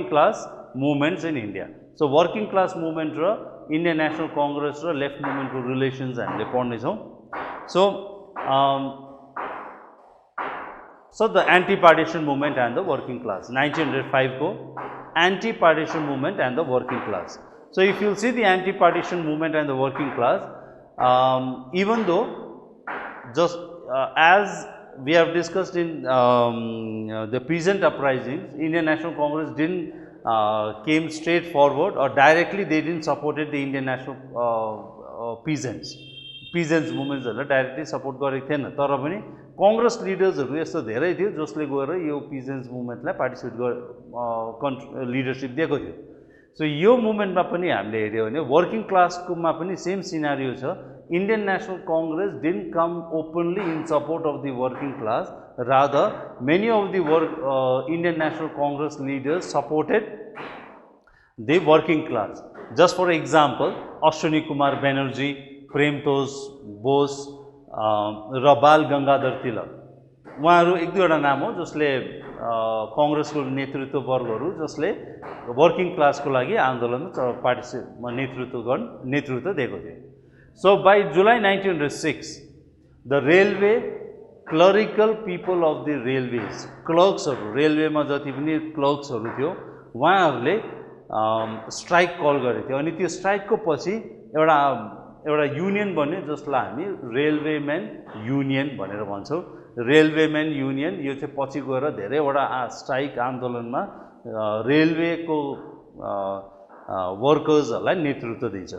class movements in India. So working class movement र इन्डियन नेशनल कांग्रेस र लेफ्ट मुभमेन्टको रिलेसन्स हामीले पढ्नेछौँ। So the anti partition movement and the working class, 1905 को anti partition movement and the working class. So if you see the anti partition movement and the working class, even though just as we have discussed in the peasant uprisings, Indian National Congress didn't came straight forward or directly, they didn't supported the Indian National peasants movements हरुलाई डाइरेक्टली सपोर्ट गरेको थिएन, तर पनि कांग्रेस लिडर्सहरु यस्तो धेरै थियो जसले गएर यो पिजेन्ट्स मुभमेन्टलाई पार्टिसिपेट लिडरशिप दिएको थियो। सो यो मुभमेन्टमा पनि हामीले हेर्यो भने वर्किङ क्लासकोमा पनि सेम सिनारियो छ। Indian National Congress didn't come openly in support of the working class, rather many of the Indian National Congress leaders supported the working class. Just for example, Ashwini Kumar Banerjee, Premtosh Bose र बाल गंगाधर तिलक, उहाँहरू एक दुईवटा नाम हो जसले कांग्रेसको नेतृत्व वर्गहरू जसले वर्किङ क्लासको लागि आन्दोलनमा नेतृत्व दिएको थियो। So by July 1906, the railway clerical people of the railways, clerks रेलवेमा जति पनि क्लर्क्सहरू थियो उहाँहरूले स्ट्राइक कल गरेको थियो अनि त्यो स्ट्राइकको पछि एउटा युनियन बन्यो जसलाई हामी रेलवेमेन युनियन भनेर भन्छौँ। रेलवेमेन युनियन यो चाहिँ पछि गएर धेरैवटा स्ट्राइक आन्दोलनमा रेलवेको वर्कर्सहरूलाई नेतृत्व दिन्छ।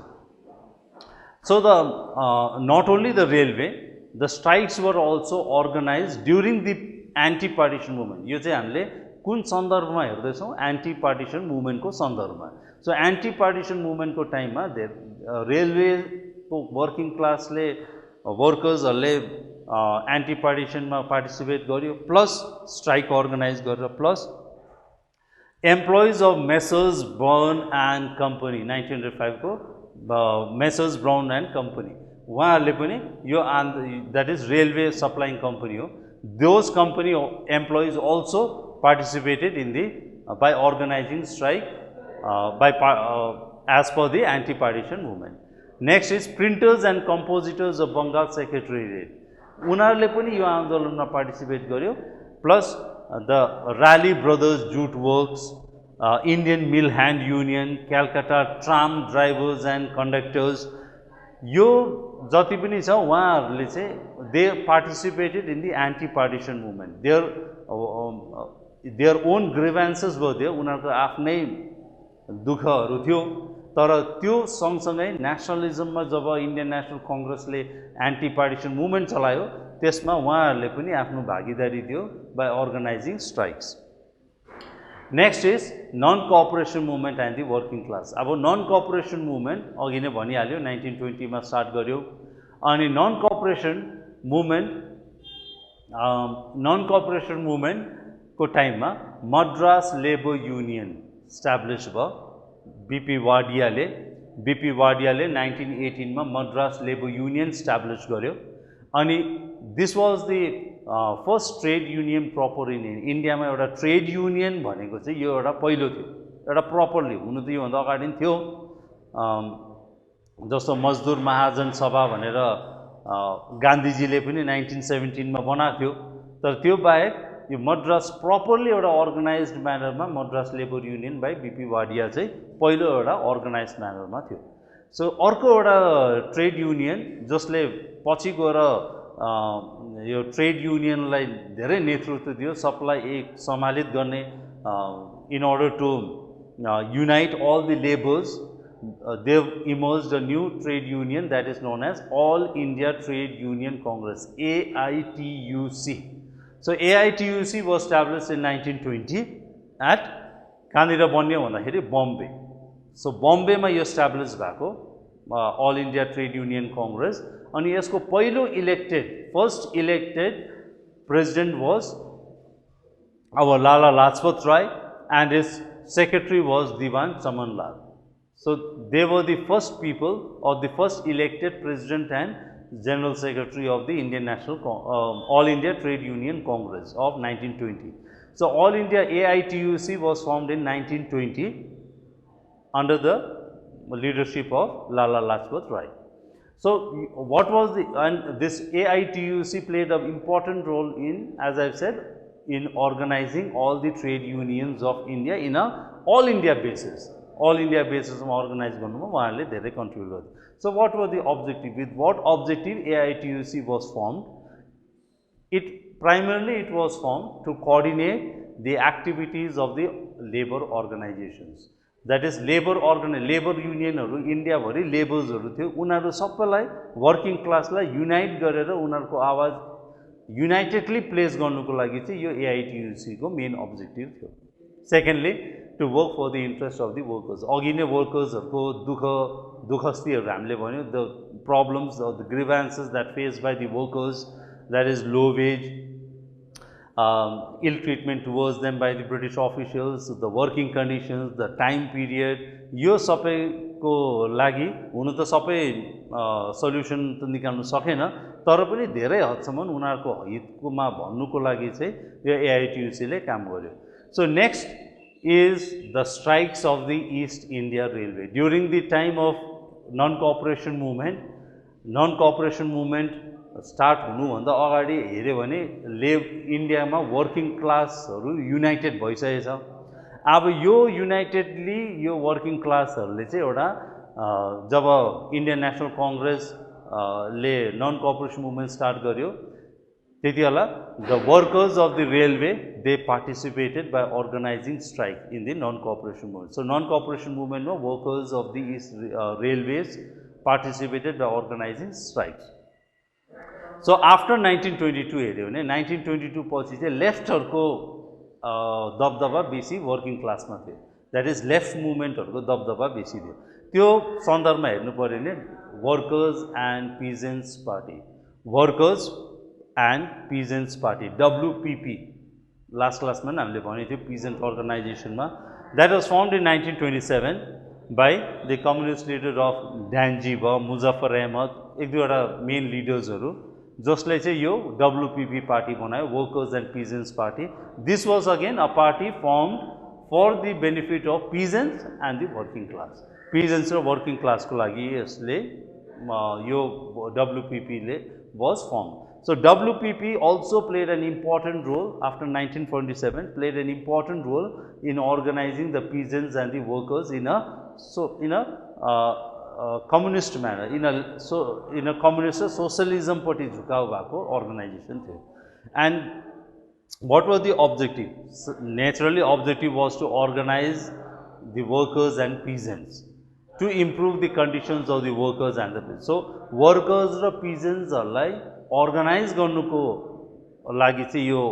So not only the railway, the strikes were also organized during the anti-partition movement. यो चाहिँ हामीले कुन सन्दर्भमा हेर्दैछौँ? एन्टी-पार्टिसन मुभमेन्टको सन्दर्भमा। सो एन्टी-पार्टिसन मुभमेन्टको टाइममा रेलवेको वर्किङ क्लासले वर्कर्सहरूले एन्टी-पार्टिसनमा पार्टिसिपेट गर्यो, प्लस स्ट्राइक अर्गनाइज गरेर, plus employees of Messrs Brown and company 1905 को मेसर्स ब्राउन एन्ड कम्पनी उहाँहरूले पनि यो that is railway supplying company हो, those company employees also participated in the by organizing strike as per the anti-partition movement. Next is printers and compositors of Bengal Secretariat. उनीहरूले पनि यो आन्दोलनमा पार्टिसिपेट गर्यो, plus the Raleigh Brothers Jute Works, Indian Mill Hand Union, Calcutta Tram Drivers and Conductors, यो जति पनि छ उहाँहरूले चाहिँ they participated in the anti partition movement. Their own grievances were there, उनीहरूको आफ्नै दुःखहरू थियो. तर त्यो सँगसँगै नेसनलिजममा जब इन्डियन नेसनल कङ्ग्रेसले एन्टी-पार्टिसन मुभमेन्ट चलायो त्यसमा उहाँहरूले पनि आफ्नो भागीदारी दियो by organizing strikes. Next is non cooperation movement and the working class. अब नन कोअपरेसन मुभमेन्ट अघि नै भनिहाल्यो 1920 मा स्टार्ट गर्यो. अनि नन कोअपरेसन मुभमेन्टको टाइममा मद्रास लेबर युनियन स्ट्याब्लिस भयो. बीपी वाडियाले 1918 मा मद्रास लेबर युनियन स्ट्याब्लिस गर्यो. अनि this was the first trade union proper in इन्डियामा. एउटा ट्रेड युनियन भनेको चाहिँ यो एउटा पहिलो थियो, एउटा प्रपरली. हुनु त योभन्दा अगाडि पनि थियो, जस्तो मजदुर महाजन सभा भनेर गान्धीजीले पनि 1917 मा बनाएको थियो. तर त्यो बाहेक यो मद्रास प्रपरली एउटा अर्गनाइज्ड म्यानरमा Madras labour union by B P Wadia चाहिँ पहिलो एउटा अर्गनाइज्ड म्यानरमा थियो. सो अर्को एउटा ट्रेड युनियन जसले पछि गएर यो ट्रेड युनियनलाई धेरै नेतृत्व दियो, सबलाई एक सम्हालित गर्ने, in order to unite all the labours. they emerged a new trade union that is known as All India Trade Union Congress, AITUC. So AITUC was established in 1920 at कहाँनिर बन्यो भन्दाखेरि बम्बे. सो बम्बेमा यो एस्टाब्लिस भएको All India Trade Union Congress. अनि यसको पहिलो first elected president was our Lala Lajpat Rai and his secretary was Diwan Chaman Lal. So they were the first people or the first elected president and general secretary of the Indian All India Trade Union Congress of 1920. So All India AITUC was formed in 1920 under the leadership of Lala Lajpat Rai. So what was and this AITUC played an important role in, as I've said, in organizing all the trade unions of India in a all India basis. All India basis organized गर्नुमा उहाँहरूले धेरै कन्ट्रिब्युट गर्यो. So what were the objective? With what objective AITUC was formed? Primarily it was formed to coordinate the activities of the labor organizations. That is labor युनियनहरू इन्डियाभरि लेबर्सहरू थियो, उनीहरू सबैलाई वर्किङ क्लासलाई युनाइट गरेर उनीहरूको आवाज युनाइटेडली प्लेस गर्नुको लागि चाहिँ यो AITUC को मेन अब्जेक्टिभ थियो. Secondly to work for the interest of the workers. अघि नै वर्कर्सहरूको दुःखस्तीहरू हामीले भन्यो, the problems or the grievances that faced by the workers, that is low wage, ill treatment towards them by the British officials, the working conditions, the time period, यो सबैको लागि हुन त सबै सल्युसन त निकाल्नु सकेन, तर पनि धेरै हदसम्म उनीहरूको हितमा भन्नुको लागि चाहिँ यो AITUC ले काम गर्यो. So next is the strikes of the East India Railway. During the time of non-cooperation movement start हुनुभन्दा अगाडि हेऱ्यो भने इन्डियामा वर्किङ क्लासहरू युनाइटेड भइसकेको छ. अब यो युनाइटेडली यो वर्किङ क्लासहरूले चाहिँ एउटा जब इन्डियन नेसनल कङ्ग्रेसले नन कोअपरेसन मुभमेन्ट स्टार्ट गर्यो त्यतिबेला the workers of the railway they participated by organizing strike in the non-cooperation movement. So non-cooperation movement ma workers of the East railways participated by organizing strikes. So after 1922 हेऱ्यो भने 1922 पछि चाहिँ लेफ्टहरुको दबदबा बेसी वर्किङ क्लासमा थियो. द्याट इज लेफ्ट मुभमेन्टहरुको दबदबा बेसी थियो. त्यो सन्दर्भमा हेर्नु पर्यो भने workers and peasants party, workers and Peasants Party, WPP, last class में हामीले भनेको थियो Peasant Organization मा, that was formed in 1927 by the communist leader of Danji भयो, मुजफ्फर अहमद, एक दुईवटा मेन लिडर्सहरू जसले चाहिँ यो WPP पार्टी बनायो, Workers and Peasants Party. This was again a party formed for the benefit of peasants and the working class. Peasants or working class ko lagi यसले यो WPP ले was formed. So WPP also played an important role after 1947, played an important role in organizing the peasants and the workers in a communist manner, in a communist socialism पट्टि झुकाउ भएको organization थियो. And what was the objective? Naturally, objective was to organize the workers and peasants to improve the conditions of the workers and the peasants. So workers र peasants हरूलाई organize गर्नुको लागि चाहिँ यो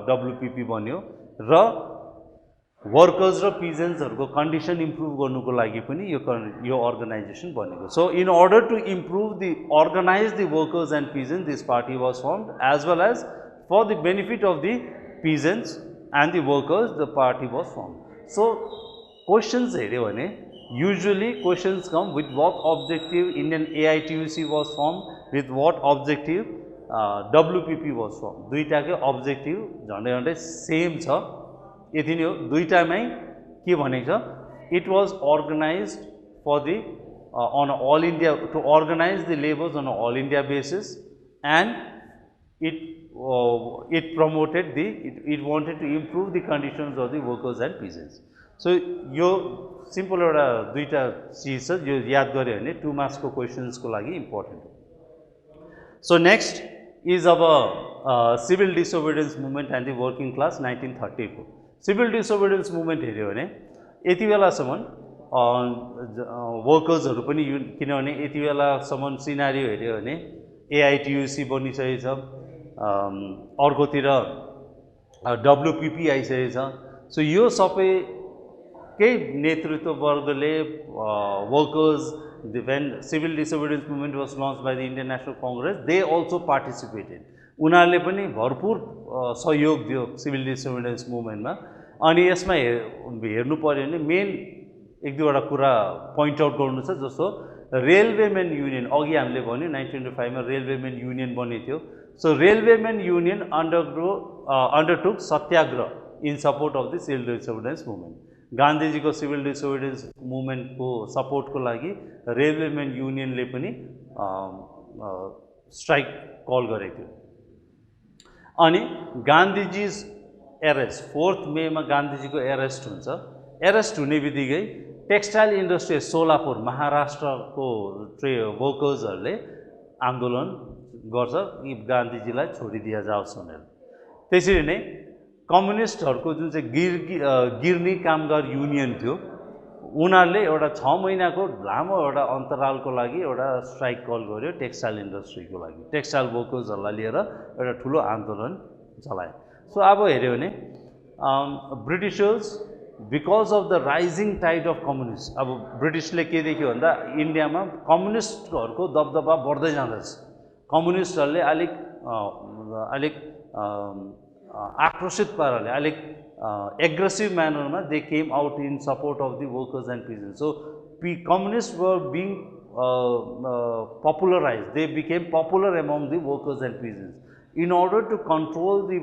WPP बन्यो र workers र peasants हरुको condition improve गर्नुको लागि पनि यो organization बनेको. So in order to improve organize the workers and peasants, this party was formed, as well as for the benefit of the peasants and the workers, the party was formed. So questions हेर्यो भने usually questions come with what objective Indian AITUC was formed, with what objective WPP was formed. दुईटाकै objective झन्डै झन्डै same छ. यति नै हो. दुईटामै के भनेको छ? It was organized for the on all India, to organize the labors on an all India basis, and it promoted it wanted to improve the conditions of the workers and peasants. So यो simple एउटा दुईटा चीज छ, यो याद गर्यो भने 2 marks को questions को लागि important हो. So next is our civil disobedience movement and the working class 1930 को. Civil disobedience movement हेर्यो भने यति बेलासम्म वर्कर्सहरु पनि किनभने यति बेलासम्म सिनारियो हेर्यो भने AITUC बनिसकेको छ, अर्कोतिर WPP आइसकेको छ. सो यो सबै के नेतृत्व वर्गले workers, when civil disobedience movement was launched by the Indian National Congress, they also participated. उनीहरूले पनि भरपूर सहयोग दियो सिभिल डिसोबिडियन्स मुभमेन्टमा. अनि यसमा हेर्नु पर्यो भने मेन एक दुईवटा कुरा पोइन्ट आउट गर्नु छ. जस्तो रेलवेमेन युनियन, अघि हामीले भन्यो 1925 मा रेलवेमेन युनियन बनेको थियो. So railwaymen union undertook satyagraha in support of the civil disobedience movement. गान्धीजीको सिभिल डिसोबिडियन्स मुभमेन्टको सपोर्टको लागि रेलवेमेन युनियनले पनि स्ट्राइक कल गरेको थियो. अनि गान्धीजी एरेस्ट 4 मेमा गान्धीजीको एरेस्ट हुन्छ. एरेस्ट हुने बित्तिकै टेक्सटाइल इन्डस्ट्री सोलापुर महाराष्ट्रको वर्कर्सहरूले आन्दोलन गर्छ कि गान्धीजीलाई छोडिदिया जाओस् भनेर. त्यसरी नै कम्युनिस्टहरुको जुन चाहिँ गिर्नी कामगार युनियन थियो, उनीहरूले एउटा 6 महिनाको लामो एउटा अन्तरालको लागि एउटा स्ट्राइक कल गर्यो टेक्सटाइल इन्डस्ट्रीको लागि. टेक्सटाइल वर्कर्सहरूलाई लिएर एउटा ठुलो आन्दोलन चलाए. सो अब हेर्यो भने Britishers because of the rising tide of communist, अब ब्रिटिसले के देख्यो भन्दा इन्डियामा कम्युनिस्टहरुको दबदबा बढ्दै जाँदैछ. कम्युनिस्टहरूले अलिक आक्रोशित पाराले, अलिक aggressive manner they came out in support of the workers and peasants. So communists were being popularized. They became popular among the workers and peasants. In order to control the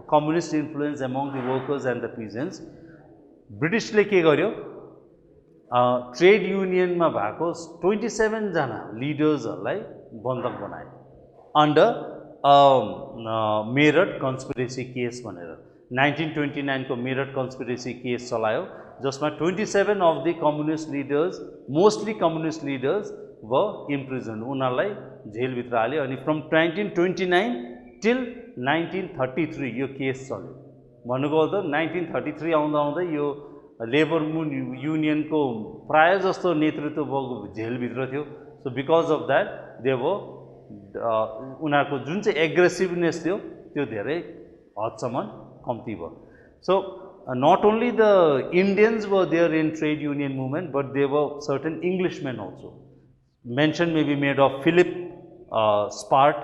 communist influence among the workers and the peasants, British ले के गर्यो? ट्रेड युनियन मा भएको 27 जना लिडर्सहरुलाई बन्धक बनाए अन्डर मेरठ कन्स्पिरेसी केस भनेर. 1929 को मेरठ कन्स्पिरेसी केस चलायो जसमा 27 of the communist leaders, mostly communist leaders were imprisoned. उनीहरूलाई जेल भित्र हाल्यो अनि from 1929 till 1933 यो केस चल्यो. भन्नुको अर्थ 1933 आउँदा आउँदै यो लेबर युनियन को प्राय जस्तो नेतृत्व जेल भित्र थियो. So because of that they were उनीहरूको जुन चाहिँ एग्रेसिभनेस थियो त्यो धेरै हदसम्म कम्ती भयो. So not only the Indians were there in trade union movement, but there were certain Englishmen also. Mention may be made of Philip Spratt,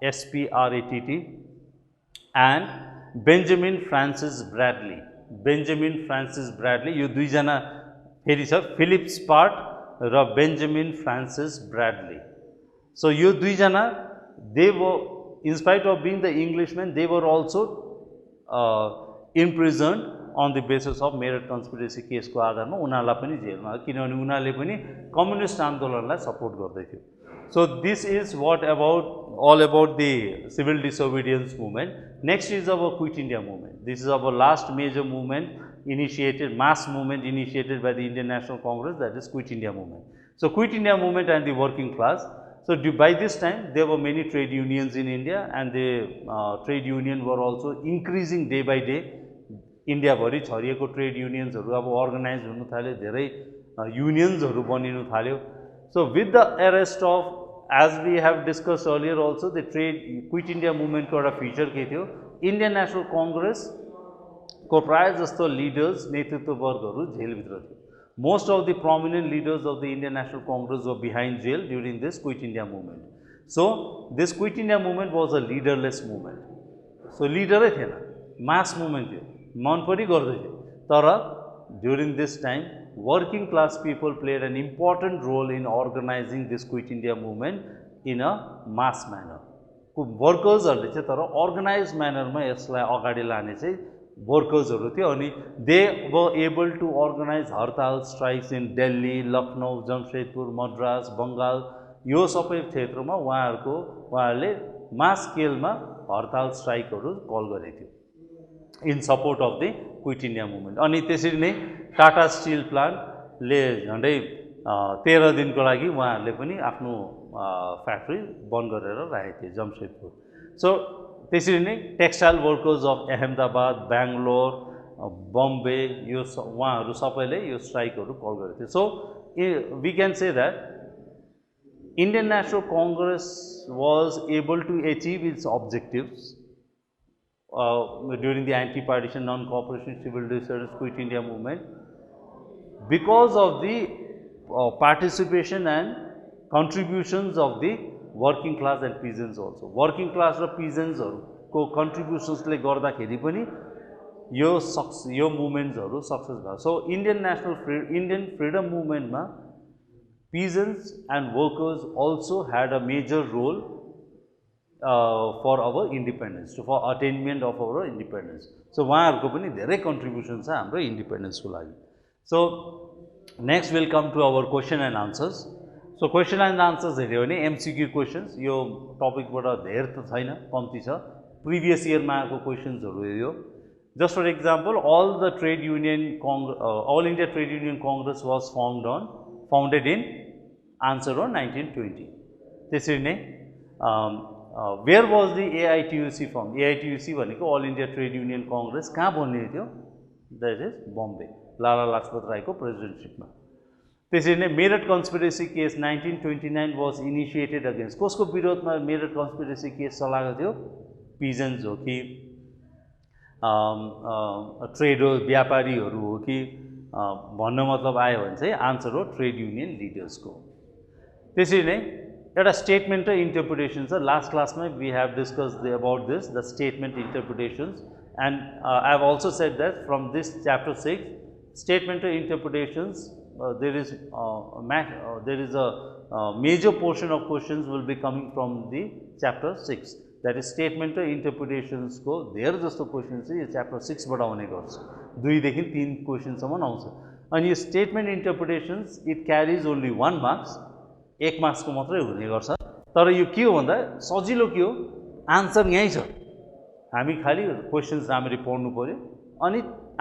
S-P-R-A-T-T, and Benjamin Francis Bradley. Benjamin Francis Bradley, यो दुईजना फेरि छ, Philip Spratt र Benjamin Francis Bradley. So यो दुईजना, they were, in spite of being the Englishmen, they were also imprisoned on the basis of Meerut conspiracy केसको आधारमा उनीहरूलाई पनि जेलमा, किनभने उनीहरूले पनि कम्युनिस्ट आन्दोलनलाई सपोर्ट गर्दै थियो. So this is what about all about the civil disobedience movement. Next is our Quit India movement. This is our last major movement initiated, mass movement initiated by the Indian National Congress, that is Quit India movement. So Quit India movement and the working class. So by this time there were many trade unions in India, and the trade union were also increasing day by day. India भरि छरिएको ट्रेड युनियन्सहरु अब अर्गनाइज हुन थाल्यो, धेरै युनियन्सहरु बनिनु थाल्यो. So with the arrest of, as we have discussed earlier also, the Quit India movement को एउटा फिचर के थियो, Indian National Congress को प्राय जस्तो लिडर्स, नेतृत्ववर्गहरु जेलभित्र थियो. Most of the prominent leaders of the Indian National Congress were behind jail during this Quit India movement. So this Quit India movement was a leaderless movement. So leader थिएन, mass movement थियो, मन पनि गर्दै थियो. तर during this time working class people played an important role in organizing this Quit India movement in a mass manner. वर्कर्सहरुले चाहिँ तर अर्गनाइज म्यानरमा यसलाई अगाडि लाने चाहिँ वर्कर्सहरु थियो, अनि they were able to organize हडताल स्ट्राइक्स इन दिल्ली, लखनऊ, जमशेदपुर, मद्रास, बंगाल, यो सबै क्षेत्रमा उहाँहरूले मास स्केलमा हडताल स्ट्राइकहरु कल गरेको थियो in support of the quit India movement. अनि त्यसरी नै टाटा स्टिल प्लान्टले झन्डै 13 दिनको लागि उहाँहरूले पनि आफ्नो फ्याक्ट्री बन्द गरेर राखेको थिए जमशेदपुर. सो त्यसरी नै textile workers of Ahmedabad, Bangalore, Bombay, यो उहाँहरू सबैले यो स्ट्राइकहरु कल गरेको थियो. So we can say that Indian National Congress was able to achieve its objectives during the anti-partition, non-cooperation, civil disobedience, Quit India movement because of the participation and contributions of the working class and peasants also. Working class र peasantsहरुको contributionsले गर्दाखेरि पनि यो मुभमेन्ट्सहरु सक्सेस भयो. सो Indian freedom movement मा peasants and workers also had a major role for our independence, for attainment of our independence. So उहाँहरुको पनि धेरै कन्ट्रिब्युसन छ हाम्रो इन्डिपेन्डेन्सको लागि. So next we'll come to our question and answers. So question and answers हेर्यो भने MCQ questions, यो टपिकबाट धेरै त छैन, कम्ती छ. प्रिभियस इयरमा आएको क्वेशन्सहरु हेर्यो. Just for example, all India Trade Union Congress was founded in answer on 1920. त्यसरी नै where was the AITUC formed? AITUC भनेको All India Trade Union Congress कहाँ बनिएको थियो? That is Bombay, Lala Lajpat रायको प्रेसिडेन्टशिपमा. त्यसरी नै Meerut conspiracy case 1929 was initiated against, कसको विरोधमा मेरठ कन्स्पिरेसी केस चलाएको थियो? पिजन्स हो कि ट्रेडर व्यापारीहरू हो कि भन्न मतलब आयो भने चाहिँ आन्सर हो ट्रेड युनियन लिडर्सको. त्यसरी नै एउटा स्टेटमेन्ट र इन्टरप्रिटेसन छ. लास्ट क्लासमा we have discussed about this, the statement interpretations, and I have also said that from this chapter 6 statement र interpretations there is a major portion of questions will be coming from the chapter 6, that is statement र interpretations को धेरै जस्तो क्वेशन चाहिँ यो च्याप्टर 6 बाट आउने गर्छ. 2 देखि 3 क्वेशन सम्म आउँछ. अनि यो statement interpretations it carries only 1 marks, 1 marks को मात्रै हुने गर्छ. तर यो के हो भन्दा सजिलो के हो, आन्सर यही छ, हामी खाली क्वेशन्स राम्ररी पढ्नु पर्यो अनि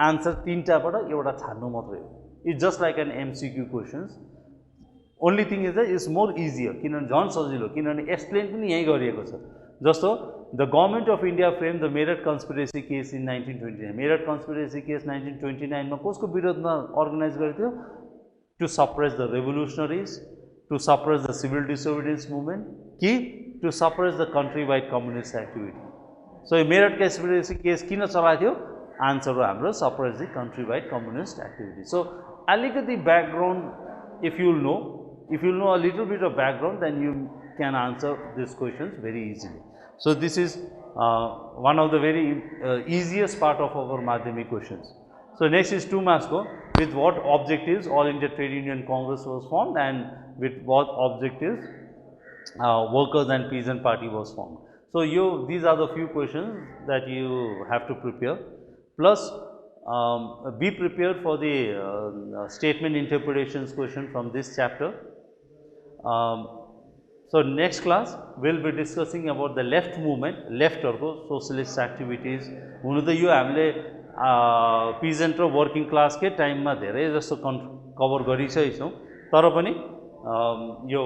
आन्सर 3टाबाट एउटा छान्नु मात्रै हो. It's just like an MCQ questions. Only thing is that it's more easier. किनभने झन् सजिलो, किनभने एक्सप्लेन पनि यही गरिएको छ. जस्तो the government of India framed the Meerut conspiracy case in 1929. Meerut conspiracy case 1929 मा कसको विरोधमा अर्गनाइज गरेको थियो? To suppress the revolutionaries, to suppress the civil disobedience movement, कि to suppress the countrywide communist activity. So Meerut conspiracy case किन चलाएको थियो? Answer हो हाम्रो suppress the countrywide communist activity. So alikati background, if you know a little bit of background, then you can answer these questions very easily. So this is one of the very easiest part of our Madhyamik questions. So next is 2 marks ko, with what objectives All India Trade Union Congress was formed and with what objectives Workers and Peasant Party was formed. So these are the few questions that you have to prepare. Plus be prepared for the statement interpretations question from this chapter. So next class we will be discussing about the left movement, left orgo socialist activities. हुनु त यो हामीले peasant र working class के टाइम मा धेरै जस्तो कभर गरिसकेका छौं, तर पनि यो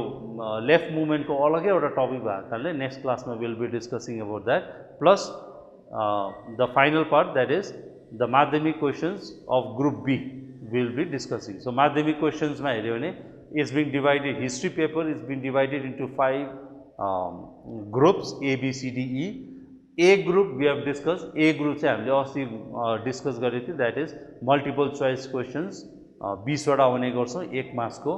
लेफ्ट मुभमेन्ट को अलगै एउटा टपिक भएको कारणले नेक्स्ट क्लासमा will be discussing about that, plus the final part that is the Madhyamik questions of group B will be discussing. So Madhyamik questions में हेर्यो भने it's been divided, history paper is been divided into 5 groups A B C D E. A group we have discuss, A group चाहिँ हामीले अस्ति डिस्कस गरेको थियो, that is multiple choice questions 20 वटा आउने गर्छौं 1 मार्क्सको.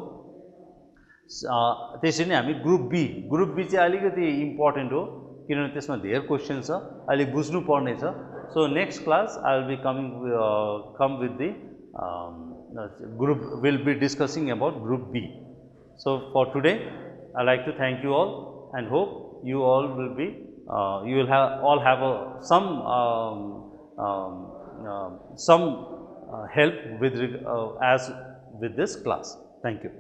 त्यसरी नै हामी ग्रुप बी चाहिँ अलिकति इम्पोर्टेन्ट हो किनभने त्यसमा धेरै क्वेश्चन छ, अलि बुझ्नु पर्ने छ. So next class I will be come with the group, will be discussing about group B. So for today I like to thank you all and hope you all will be you will all have some help with as with this class. Thank you.